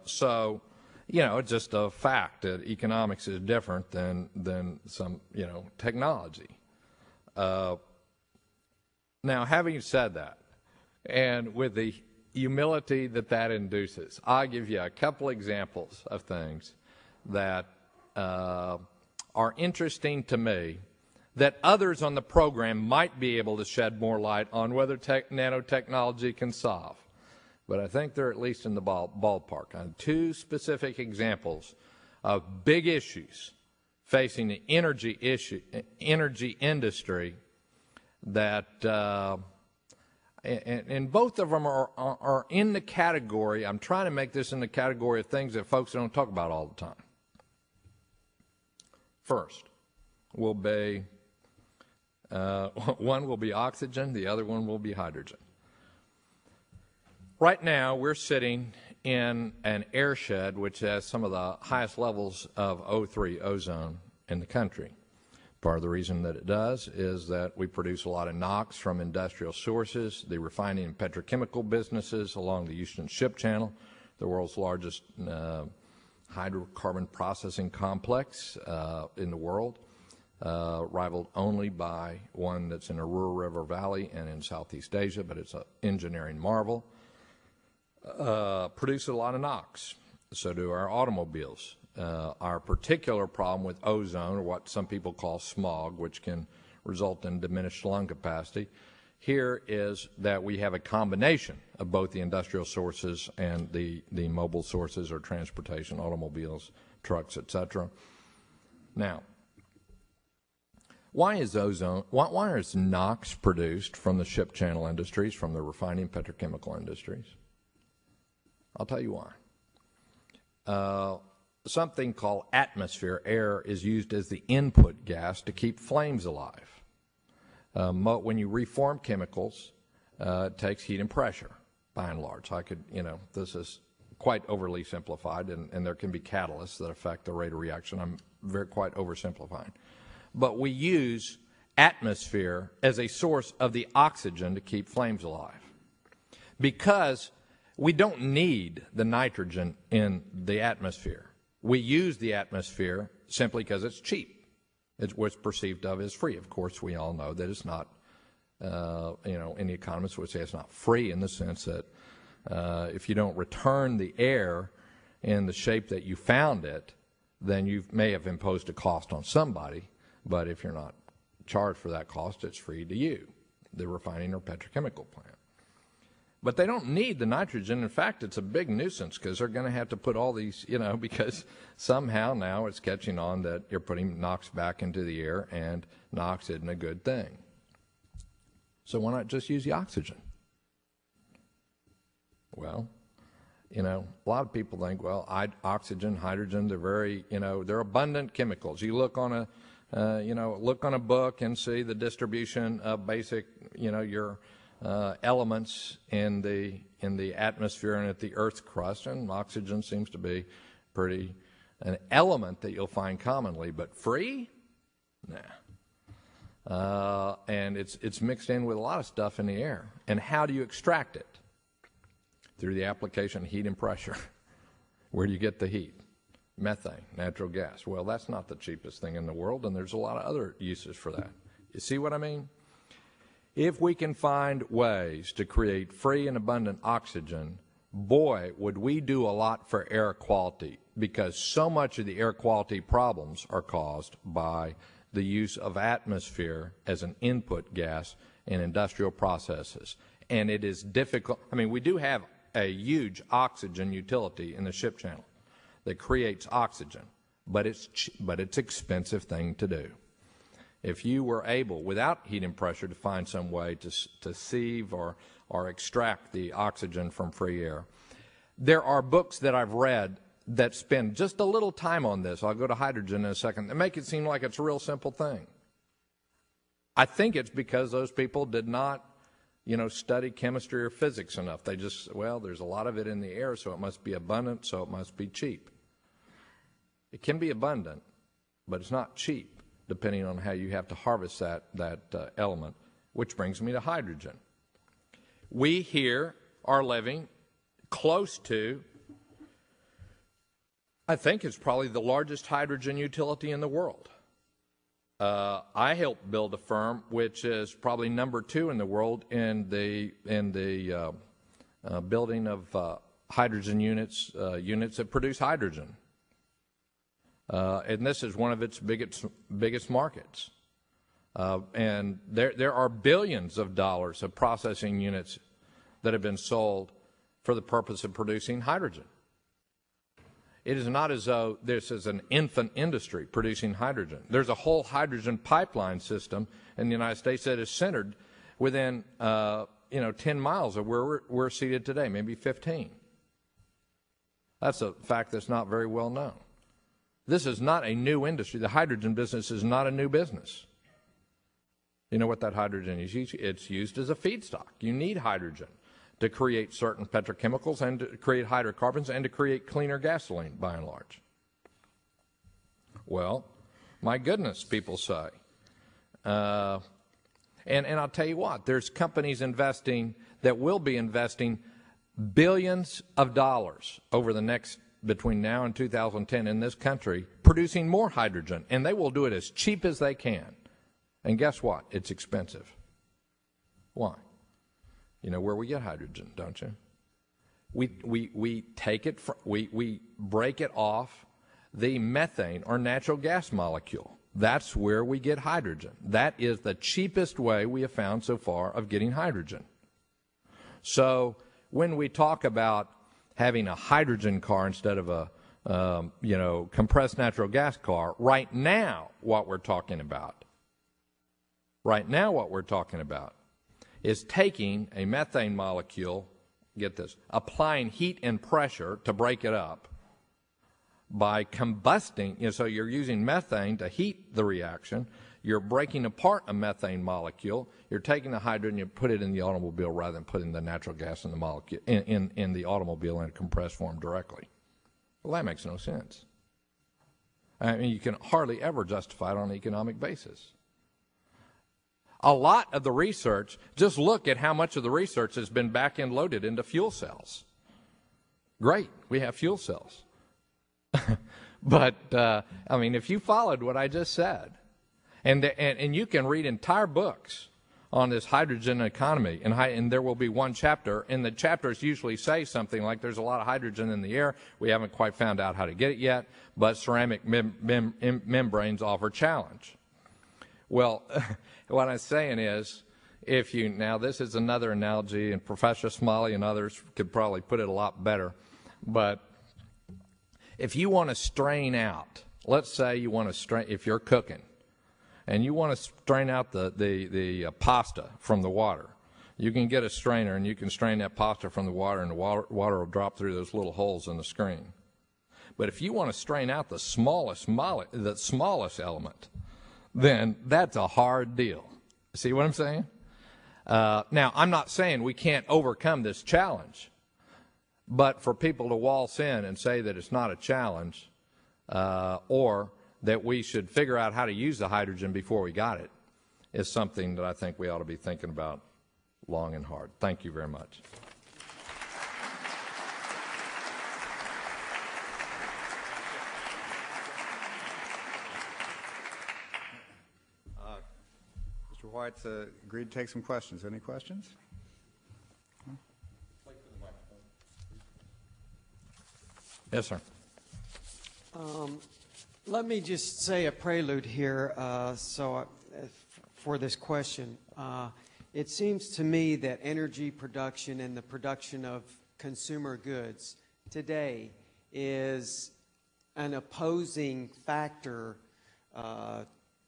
So, it's just a fact that economics is different than some, technology. Now, having said that, and with the humility that induces, I'll give you a couple examples of things that are interesting to me that others on the program might be able to shed more light on whether nanotechnology can solve. But I think they're at least in the ballpark. On two specific examples of big issues facing the energy industry that, and both of them are in the category, I'm trying to make this in the category of things that folks don't talk about all the time. First will be, one will be oxygen, the other one will be hydrogen. Right now, we're sitting in an airshed which has some of the highest levels of O3, ozone, in the country. Part of the reason that it does is that we produce a lot of NOx from industrial sources, the refining and petrochemical businesses along the Houston Ship Channel, the world's largest hydrocarbon processing complex in the world, rivaled only by one that's in Aurora River Valley and in Southeast Asia, but it's an engineering marvel. Produce a lot of NOx. So do our automobiles. Our particular problem with ozone, or what some people call smog, which can result in diminished lung capacity, here is that we have a combination of both the industrial sources and the mobile sources or transportation, automobiles, trucks, etc. Now, why is NOx produced from the ship channel industries, from the refining petrochemical industries? I'll tell you why. Something called atmosphere, air, is used as the input gas to keep flames alive. When you reform chemicals, it takes heat and pressure, by and large. This is quite overly simplified, and there can be catalysts that affect the rate of reaction. I'm quite oversimplifying. But we use atmosphere as a source of the oxygen to keep flames alive. Because we don't need the nitrogen in the atmosphere. We use the atmosphere simply because it's cheap. It's what's perceived of as free. Of course, we all know that it's not, any economists would say it's not free in the sense that if you don't return the air in the shape that you found it, then you may have imposed a cost on somebody. But if you're not charged for that cost, it's free to you, the refining or petrochemical plant. But they don't need the nitrogen. In fact, it's a big nuisance because they're going to have to put all these, because somehow now it's catching on that you're putting NOx back into the air, and NOx isn't a good thing. So why not just use the oxygen? Well, a lot of people think, well, oxygen, hydrogen, they're very, they're abundant chemicals. You look on a book and see the distribution of basic, your elements in the atmosphere and at the Earth's crust, and oxygen seems to be an element that you'll find commonly, but free? Nah. And it's mixed in with a lot of stuff in the air. And how do you extract it? Through the application of heat and pressure. Where do you get the heat? Methane, natural gas. Well, that's not the cheapest thing in the world, and there's a lot of other uses for that. You see what I mean? If we can find ways to create free and abundant oxygen, boy, would we do a lot for air quality, because so much of the air quality problems are caused by the use of atmosphere as an input gas in industrial processes. And it is difficult. We do have a huge oxygen utility in the ship channel that creates oxygen, but it's expensive thing to do. If you were able, without heat and pressure, to find some way to sieve or extract the oxygen from free air. There are books that I've read that spend just a little time on this. I'll go to hydrogen in a second. They make it seem like it's a real simple thing. I think it's because those people did not, study chemistry or physics enough. They just, well, there's a lot of it in the air, so it must be abundant, so it must be cheap. It can be abundant, but it's not cheap, depending on how you have to harvest that element, which brings me to hydrogen. We here are living close to, I think it's probably the largest hydrogen utility in the world. I helped build a firm which is probably number 2 in the world in the building of hydrogen units that produce hydrogen. And this is one of its biggest markets. And there are billions of dollars of processing units that have been sold for the purpose of producing hydrogen. It is not as though this is an infant industry producing hydrogen. There's a whole hydrogen pipeline system in the United States that is centered within 10 miles of where we're seated today, maybe 15. That's a fact that's not very well known. This is not a new industry. The hydrogen business is not a new business. You know what that hydrogen is used? It's used as a feedstock. You need hydrogen to create certain petrochemicals and to create hydrocarbons and to create cleaner gasoline, by and large. Well, my goodness, people say. And I'll tell you what, there's companies investing that will be investing billions of dollars over the next, between now and 2010 in this country, producing more hydrogen, and they will do it as cheap as they can. And guess what? It's expensive. Why? You know where we get hydrogen, don't you? We take it, we break it off the methane or natural gas molecule. That's where we get hydrogen. That is the cheapest way we have found so far of getting hydrogen. So when we talk about having a hydrogen car instead of a compressed natural gas car, right now what we're talking about is taking a methane molecule, get this, applying heat and pressure to break it up by combusting, so you're using methane to heat the reaction, you're breaking apart a methane molecule, you're taking the hydrogen, you put it in the automobile rather than putting the natural gas in the molecule, in the automobile in a compressed form directly. Well, that makes no sense. I mean, you can hardly ever justify it on an economic basis. A lot of the research, just look at how much of the research has been back-end loaded into fuel cells. Great, we have fuel cells. But, I mean, if you followed what I just said, and you can read entire books on this hydrogen economy, and there will be one chapter, and the chapters usually say something like there's a lot of hydrogen in the air, we haven't quite found out how to get it yet, but ceramic membranes offer challenge. Well, what I'm saying is, now this is another analogy, and Professor Smalley and others could probably put it a lot better, but if you want to strain out, let's say you want to strain, if you're cooking, and you want to strain out the pasta from the water, you can get a strainer and you can strain that pasta from the water, and the water will drop through those little holes in the screen. But if you want to strain out the smallest element, then that's a hard deal. See what I'm saying? Now, I'm not saying we can't overcome this challenge, but for people to waltz in and say that it's not a challenge, or that we should figure out how to use the hydrogen before we got it, is something that I think we ought to be thinking about long and hard. Thank you very much. Mr. White's agreed to take some questions. Any questions? Yes, sir. Let me just say a prelude here for this question. It seems to me that energy production and the production of consumer goods today is an opposing factor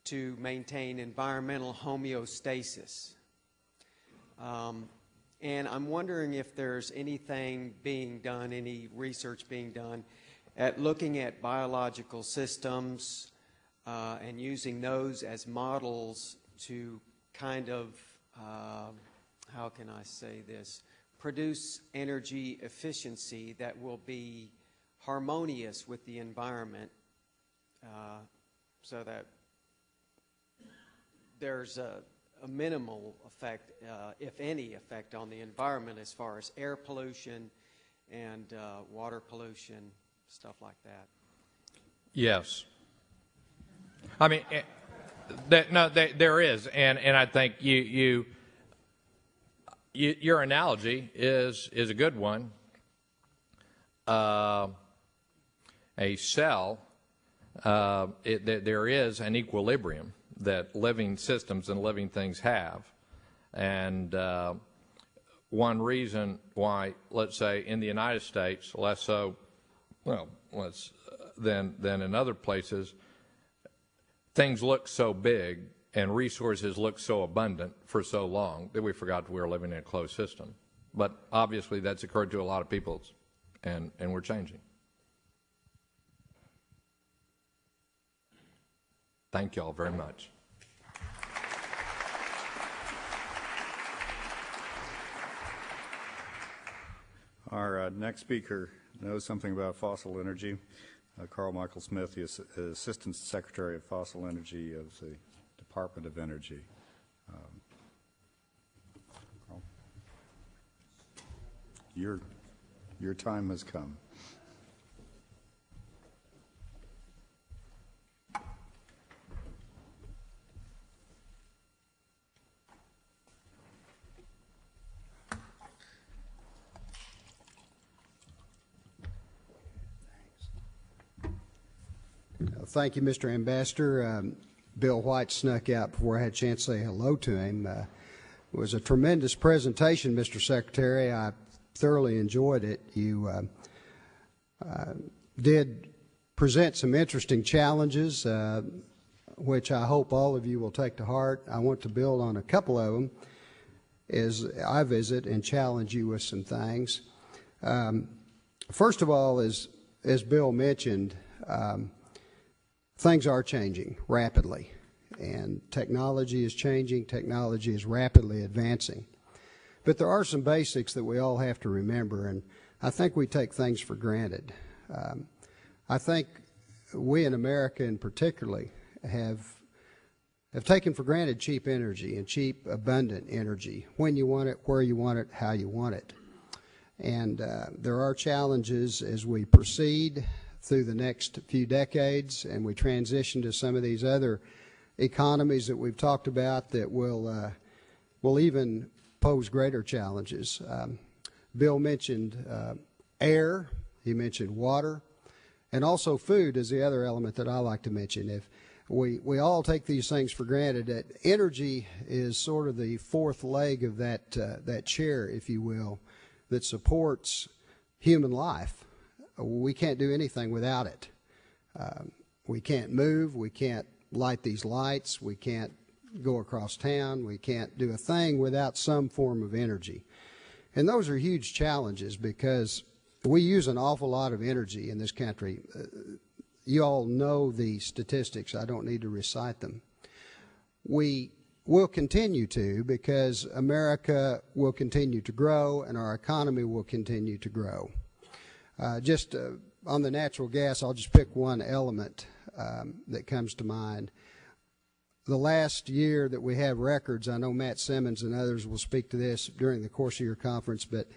to maintain environmental homeostasis. And I'm wondering if there's anything being done, any research being done at looking at biological systems and using those as models to kind of, how can I say this, produce energy efficiency that will be harmonious with the environment, so that there's a minimal effect, if any effect, on the environment as far as air pollution and water pollution, stuff like that. Yes. I mean, there is, and I think your analogy is a good one. A cell, there is an equilibrium that living systems and living things have, and one reason why, let's say, in the United States, less so, well, than in other places, things look so big and resources look so abundant for so long that we forgot we were living in a closed system. But obviously that's occurred to a lot of people, and we're changing. Thank you all very much. Our next speaker knows something about fossil energy. Carl Michael Smith, the Assistant Secretary of Fossil Energy of the Department of Energy. Carl, your time has come. Thank you, Mr. Ambassador. Bill White snuck out before I had a chance to say hello to him. It was a tremendous presentation, Mr. Secretary. I thoroughly enjoyed it. You did present some interesting challenges, which I hope all of you will take to heart. I want to build on a couple of them as I visit and challenge you with some things. First of all, as Bill mentioned, things are changing rapidly, and technology is changing. Technology is rapidly advancing. But there are some basics that we all have to remember, and I think we take things for granted. I think we in America in particularly have taken for granted cheap energy and cheap, abundant energy, when you want it, where you want it, how you want it. And there are challenges as we proceed through the next few decades and we transition to some of these other economies that we've talked about that will even pose greater challenges. Bill mentioned air, he mentioned water, and also food is the other element that I like to mention. If we all take these things for granted, that energy is sort of the fourth leg of that chair, if you will, that supports human life. We can't do anything without it. We can't move. We can't light these lights. We can't go across town. We can't do a thing without some form of energy. And those are huge challenges because we use an awful lot of energy in this country. You all know the statistics. I don't need to recite them. We will continue to, because America will continue to grow and our economy will continue to grow. Just on the natural gas, I'll just pick one element that comes to mind. The last year that we have records, I know Matt Simmons and others will speak to this during the course of your conference, but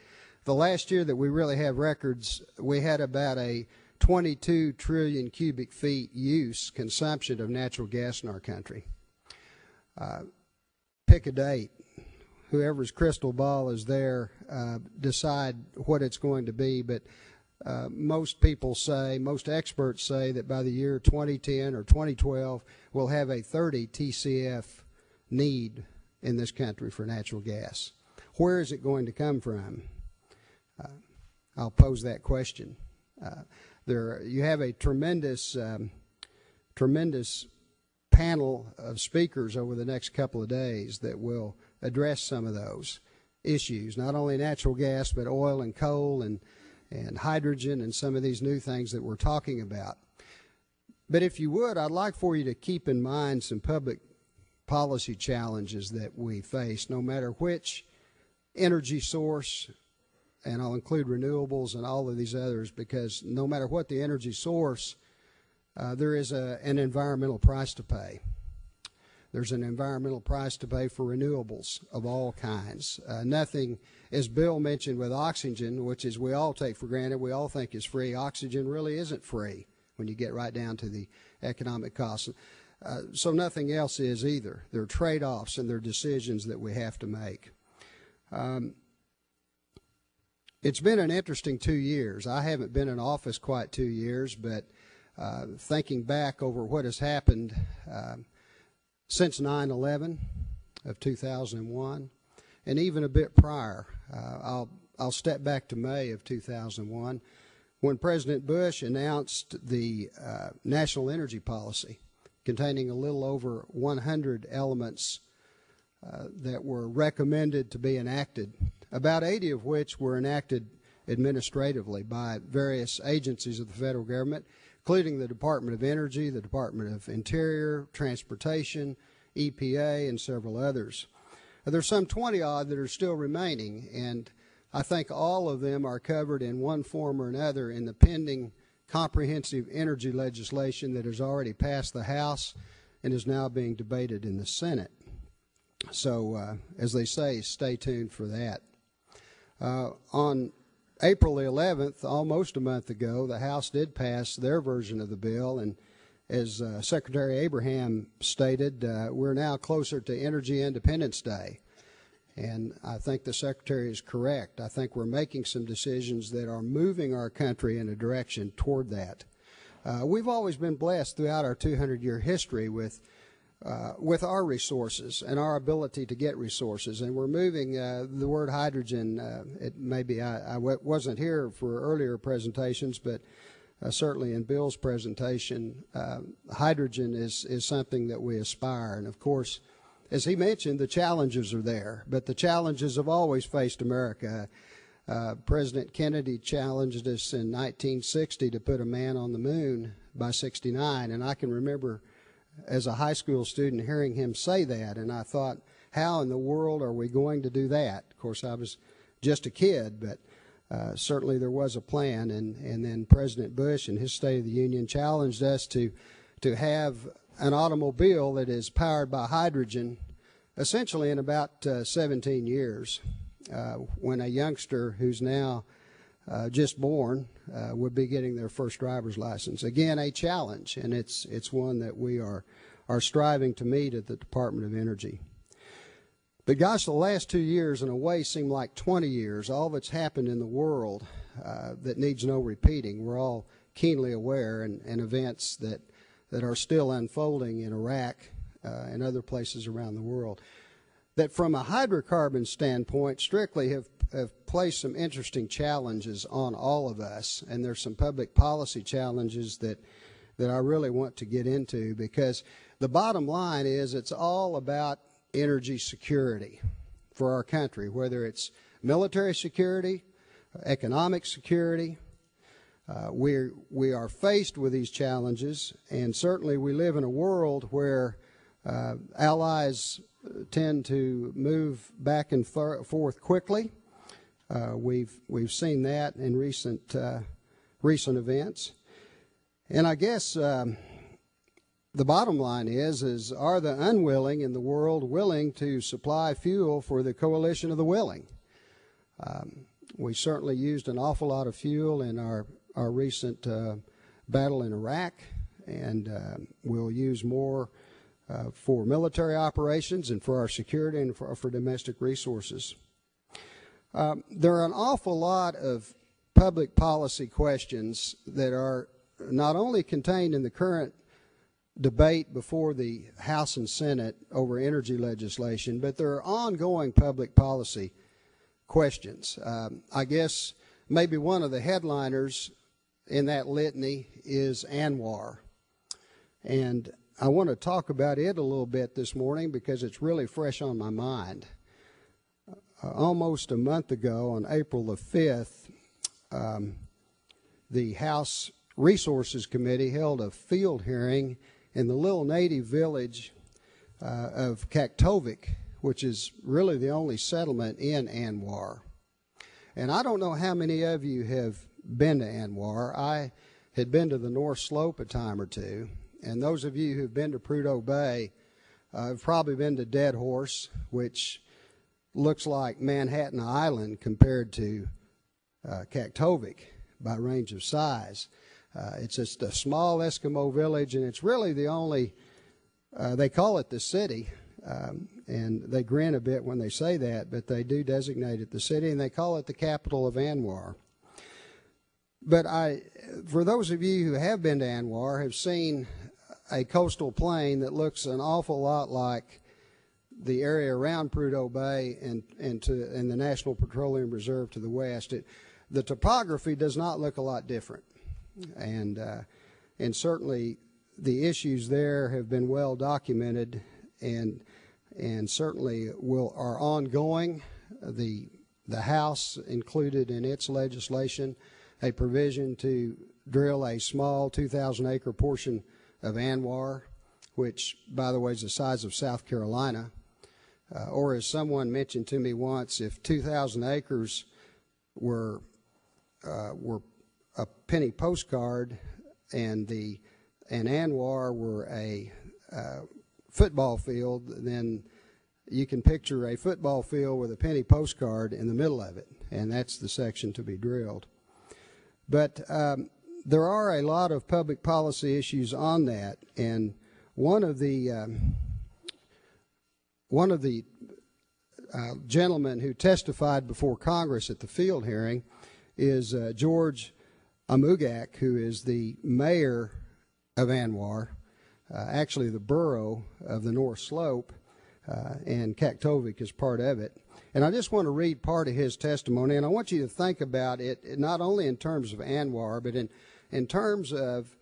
the last year that we really have records, we had about a 22 trillion cubic feet consumption of natural gas in our country. Pick a date. Whoever's crystal ball is there, decide what it's going to be, but most people say, most experts say that by the year 2010 or 2012, we'll have a 30 TCF need in this country for natural gas. Where is it going to come from? I'll pose that question. You have a tremendous panel of speakers over the next couple of days that will address some of those issues, not only natural gas, but oil and coal and hydrogen and some of these new things that we're talking about. But if you would, I'd like for you to keep in mind some public policy challenges that we face, no matter which energy source, and I'll include renewables and all of these others, because no matter what the energy source, there is an environmental price to pay. There's an environmental price to pay for renewables of all kinds. Nothing, as Bill mentioned with oxygen, which is we all take for granted, we all think is free. Oxygen really isn't free when you get right down to the economic costs. So nothing else is either. There are trade-offs and there are decisions that we have to make. It's been an interesting 2 years. I haven't been in office quite 2 years, but thinking back over what has happened since 9/11 of 2001, and even a bit prior. I'll step back to May of 2001, when President Bush announced the National Energy Policy, containing a little over 100 elements that were recommended to be enacted, about 80 of which were enacted administratively by various agencies of the federal government, including the Department of Energy, the Department of Interior, Transportation, EPA, and several others. There's some 20-odd that are still remaining, and I think all of them are covered in one form or another in the pending comprehensive energy legislation that has already passed the House and is now being debated in the Senate. So, as they say, stay tuned for that. On April the 11th, almost a month ago, the House did pass their version of the bill, and as Secretary Abraham stated, we're now closer to Energy Independence Day. And I think the Secretary is correct. I think we're making some decisions that are moving our country in a direction toward that. We've always been blessed throughout our 200-year history with our resources and our ability to get resources. And we're moving the word hydrogen. I wasn't here for earlier presentations, but certainly in Bill's presentation, hydrogen is something that we aspire. And of course, as he mentioned, the challenges are there, but the challenges have always faced America. President Kennedy challenged us in 1960 to put a man on the moon by 1969, and I can remember as a high school student hearing him say that, and I thought, how in the world are we going to do that? Of course, I was just a kid, but certainly there was a plan, and then President Bush in his State of the Union challenged us to have an automobile that is powered by hydrogen essentially in about 17 years, when a youngster who's now just born would be getting their first driver's license. Again, a challenge, and it's one that we are striving to meet at the Department of Energy. But gosh, the last 2 years in a way seem like 20 years. All that's happened in the world that needs no repeating. We're all keenly aware, and events that are still unfolding in Iraq and other places around the world, that from a hydrocarbon standpoint strictly have placed some interesting challenges on all of us, and there's some public policy challenges that I really want to get into, because the bottom line is it's all about energy security for our country, whether it's military security, economic security. We are faced with these challenges, and certainly we live in a world where allies tend to move back and forth quickly. We've seen that in recent events, and I guess the bottom line is are the unwilling in the world willing to supply fuel for the coalition of the willing? We certainly used an awful lot of fuel in our recent battle in Iraq, and we'll use more for military operations and for our security and for domestic resources. There are an awful lot of public policy questions that are not only contained in the current debate before the House and Senate over energy legislation, but there are ongoing public policy questions. I guess maybe one of the headliners in that litany is ANWR. And I want to talk about it a little bit this morning because it's really fresh on my mind. Almost a month ago, on April the 5th, the House Resources Committee held a field hearing in the little native village of Kaktovik, which is really the only settlement in Anwar. And I don't know how many of you have been to Anwar. I had been to the North Slope a time or two, and those of you who've been to Prudhoe Bay have probably been to Dead Horse, which looks like Manhattan Island compared to Kaktovik by range of size. It's just a small Eskimo village, and it's really the only, they call it the city, and they grin a bit when they say that, but they do designate it the city, and they call it the capital of Anwar. But for those of you who have been to Anwar, have seen a coastal plain that looks an awful lot like the area around Prudhoe Bay and the National Petroleum Reserve to the west. The topography does not look a lot different, and certainly the issues there have been well documented, and certainly are ongoing. The House included in its legislation a provision to drill a small 2,000-acre portion of Anwar, which, by the way, is the size of South Carolina. Or as someone mentioned to me once, if 2,000 acres were a penny postcard and Anwar were a football field, then you can picture a football field with a penny postcard in the middle of it, and that's the section to be drilled. But there are a lot of public policy issues on that, and one of the gentlemen who testified before Congress at the field hearing is George Amugak, who is the mayor of Anwar, actually the borough of the North Slope, and Kaktovik is part of it. And I just want to read part of his testimony, and I want you to think about it not only in terms of Anwar, but in terms of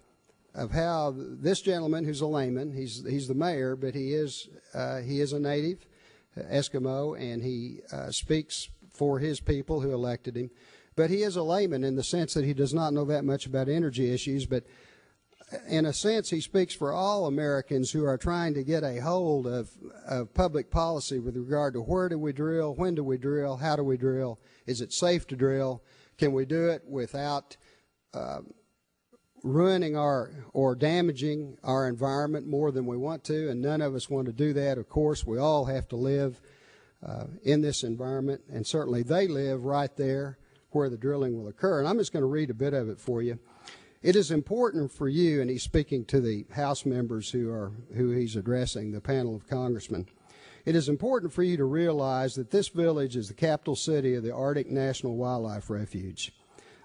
how this gentleman, who's a layman, he's the mayor, but he is a native Eskimo, and he speaks for his people who elected him. But he is a layman in the sense that he does not know that much about energy issues, but in a sense he speaks for all Americans who are trying to get a hold of public policy with regard to where do we drill, when do we drill, how do we drill, is it safe to drill, can we do it without ruining or damaging our environment more than we want to, and none of us want to do that. Of course, we all have to live in this environment, and certainly they live right there where the drilling will occur. And I'm just going to read a bit of it for you. It is important for you, and he's speaking to the House members who he's addressing, the panel of congressmen. It is important for you to realize that this village is the capital city of the Arctic National Wildlife Refuge.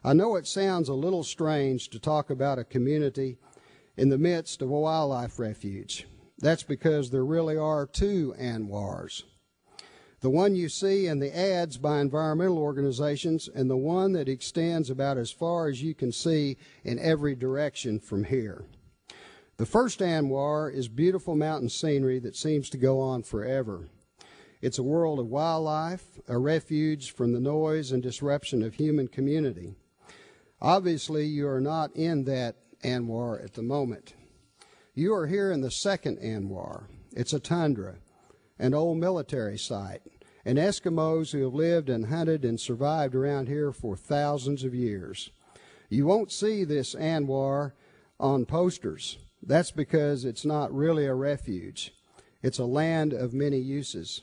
I know it sounds a little strange to talk about a community in the midst of a wildlife refuge. That's because there really are two Anwars. The one you see in the ads by environmental organizations, and the one that extends about as far as you can see in every direction from here. The first Anwar is beautiful mountain scenery that seems to go on forever. It's a world of wildlife, a refuge from the noise and disruption of human community. Obviously, you are not in that Anwar at the moment. You are here in the second Anwar. It's a tundra, an old military site, and Eskimos who have lived and hunted and survived around here for thousands of years. You won't see this Anwar on posters. That's because it's not really a refuge. It's a land of many uses.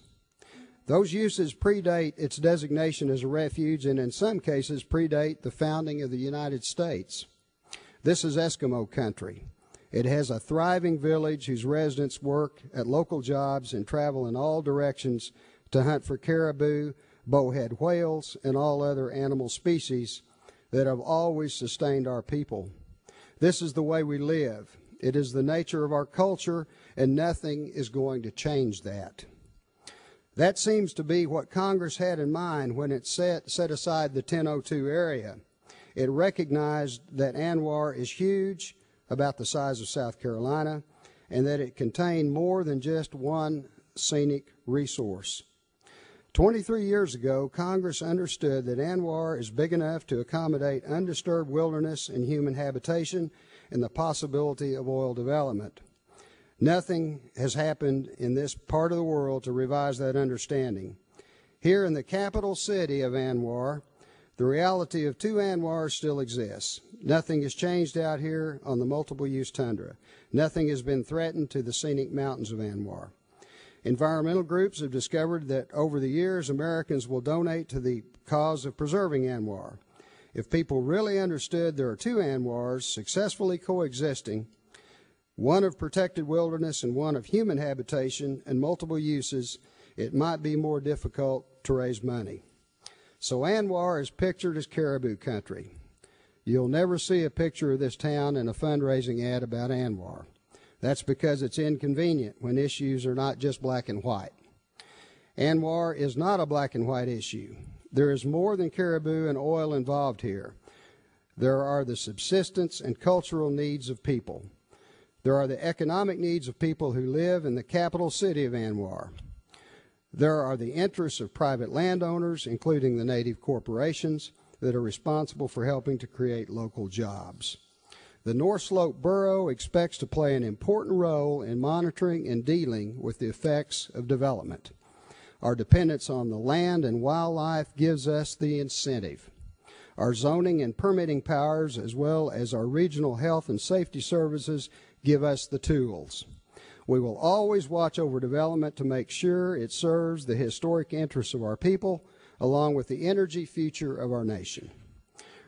Those uses predate its designation as a refuge, and in some cases predate the founding of the United States. This is Eskimo country. It has a thriving village whose residents work at local jobs and travel in all directions to hunt for caribou, bowhead whales, and all other animal species that have always sustained our people. This is the way we live. It is the nature of our culture, and nothing is going to change that. That seems to be what Congress had in mind when it set aside the 1002 area. It recognized that Anwar is huge, about the size of South Carolina, and that it contained more than just one scenic resource. 23 years ago, Congress understood that ANWR is big enough to accommodate undisturbed wilderness and human habitation and the possibility of oil development. Nothing has happened in this part of the world to revise that understanding. Here in the capital city of ANWR, the reality of two ANWRs still exists. Nothing has changed out here on the multiple-use tundra. Nothing has been threatened to the scenic mountains of ANWR. Environmental groups have discovered that over the years, Americans will donate to the cause of preserving ANWR. If people really understood there are two ANWRs successfully coexisting, one of protected wilderness and one of human habitation and multiple uses, it might be more difficult to raise money. So ANWR is pictured as caribou country. You'll never see a picture of this town in a fundraising ad about ANWR. That's because it's inconvenient when issues are not just black and white. ANWR is not a black and white issue. There is more than caribou and oil involved here. There are the subsistence and cultural needs of people. There are the economic needs of people who live in the capital city of ANWR. There are the interests of private landowners, including the native corporations, that are responsible for helping to create local jobs. The North Slope Borough expects to play an important role in monitoring and dealing with the effects of development. Our dependence on the land and wildlife gives us the incentive. Our zoning and permitting powers, as well as our regional health and safety services, give us the tools. We will always watch over development to make sure it serves the historic interests of our people, along with the energy future of our nation.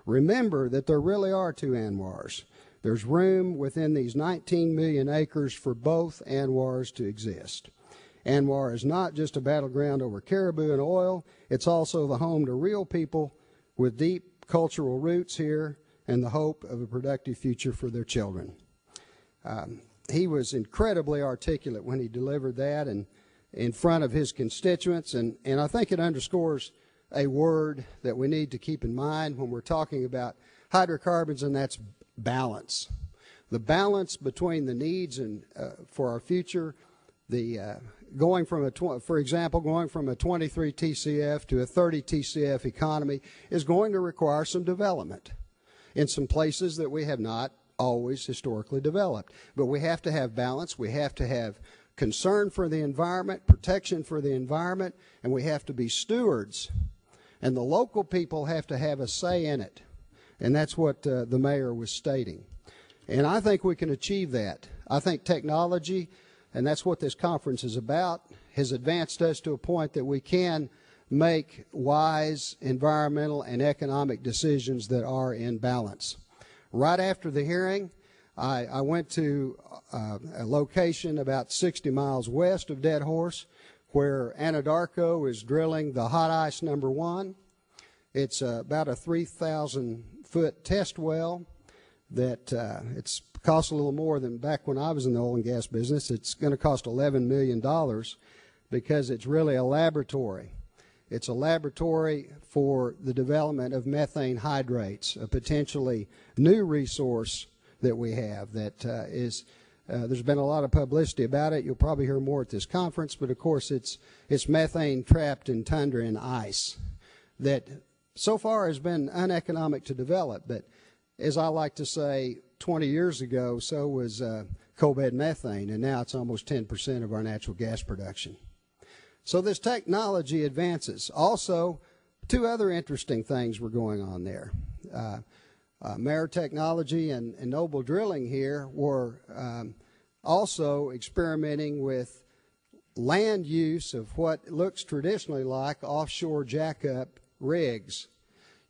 Remember that there really are two ANWRs. There's room within these 19 million acres for both ANWRs to exist. ANWR is not just a battleground over caribou and oil, it's also the home to real people with deep cultural roots here and the hope of a productive future for their children. He was incredibly articulate when he delivered that and in front of his constituents, and I think it underscores a word that we need to keep in mind when we're talking about hydrocarbons, and that's balance. The balance between the needs and for our future, going from for example, going from a 23 TCF to a 30 TCF economy is going to require some development in some places that we have not always historically developed. But we have to have balance. We have to have concern for the environment, protection for the environment, and we have to be stewards. And the local people have to have a say in it. And that's what the mayor was stating. And I think we can achieve that. I think technology, and that's what this conference is about, has advanced us to a point that we can make wise environmental and economic decisions that are in balance. Right after the hearing, I went to a location about 60 miles west of Dead Horse where Anadarko is drilling the hot ice #1. It's about a 3,000-foot test well that it's cost a little more than back when I was in the oil and gas business. It's going to cost $11 million because it's really a laboratory. It's a laboratory for the development of methane hydrates, a potentially new resource that we have that is there's been a lot of publicity about it. You'll probably hear more at this conference, but of course it's methane trapped in tundra and ice that so far has been uneconomic to develop. But as I like to say, 20 years ago, so was coal bed methane, and now it's almost 10% of our natural gas production. So this technology advances. Also, two other interesting things were going on there. Mayor Technology and Noble Drilling here were also experimenting with land use of what looks traditionally like offshore jackup rigs,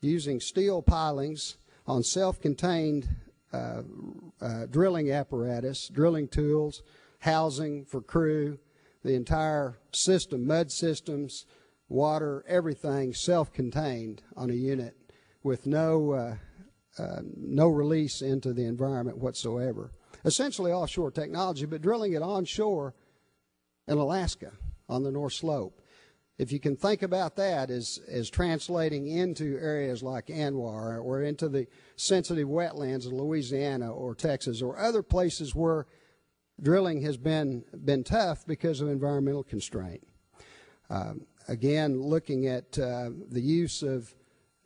using steel pilings on self-contained drilling apparatus, drilling tools, housing for crew, the entire system, mud systems, water, everything self-contained on a unit with no release into the environment whatsoever. Essentially offshore technology, but drilling it onshore in Alaska on the North Slope. If you can think about that as translating into areas like ANWR or into the sensitive wetlands of Louisiana or Texas or other places where drilling has been tough because of environmental constraint. Again, looking at the use of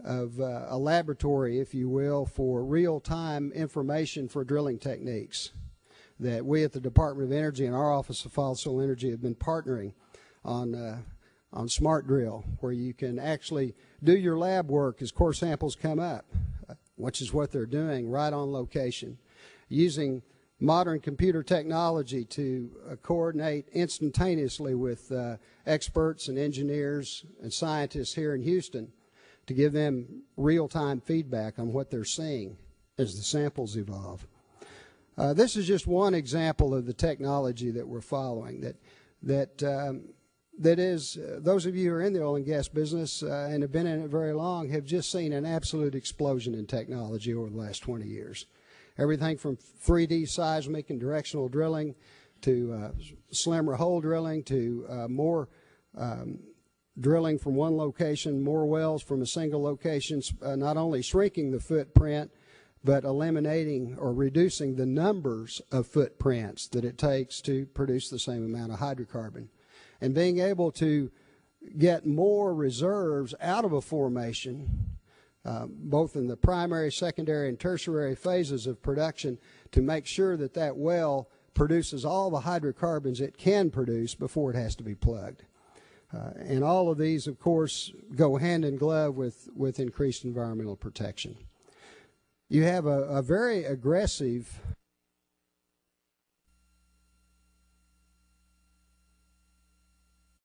a laboratory, if you will, for real-time information for drilling techniques that we at the Department of Energy and our Office of Fossil Energy have been partnering on Smart Drill, where you can actually do your lab work as core samples come up, which is what they're doing right on location, using modern computer technology to coordinate instantaneously with experts and engineers and scientists here in Houston to give them real-time feedback on what they're seeing as the samples evolve. This is just one example of the technology that we're following. That is, those of you who are in the oil and gas business and have been in it very long have just seen an absolute explosion in technology over the last 20 years. Everything from 3D seismic and directional drilling to slimmer hole drilling to more drilling from one location, more wells from a single location, not only shrinking the footprint, but eliminating or reducing the numbers of footprints that it takes to produce the same amount of hydrocarbon. And being able to get more reserves out of a formation, both in the primary, secondary, and tertiary phases of production, to make sure that that well produces all the hydrocarbons it can produce before it has to be plugged. And all of these, of course, go hand in glove with increased environmental protection. You have a very aggressive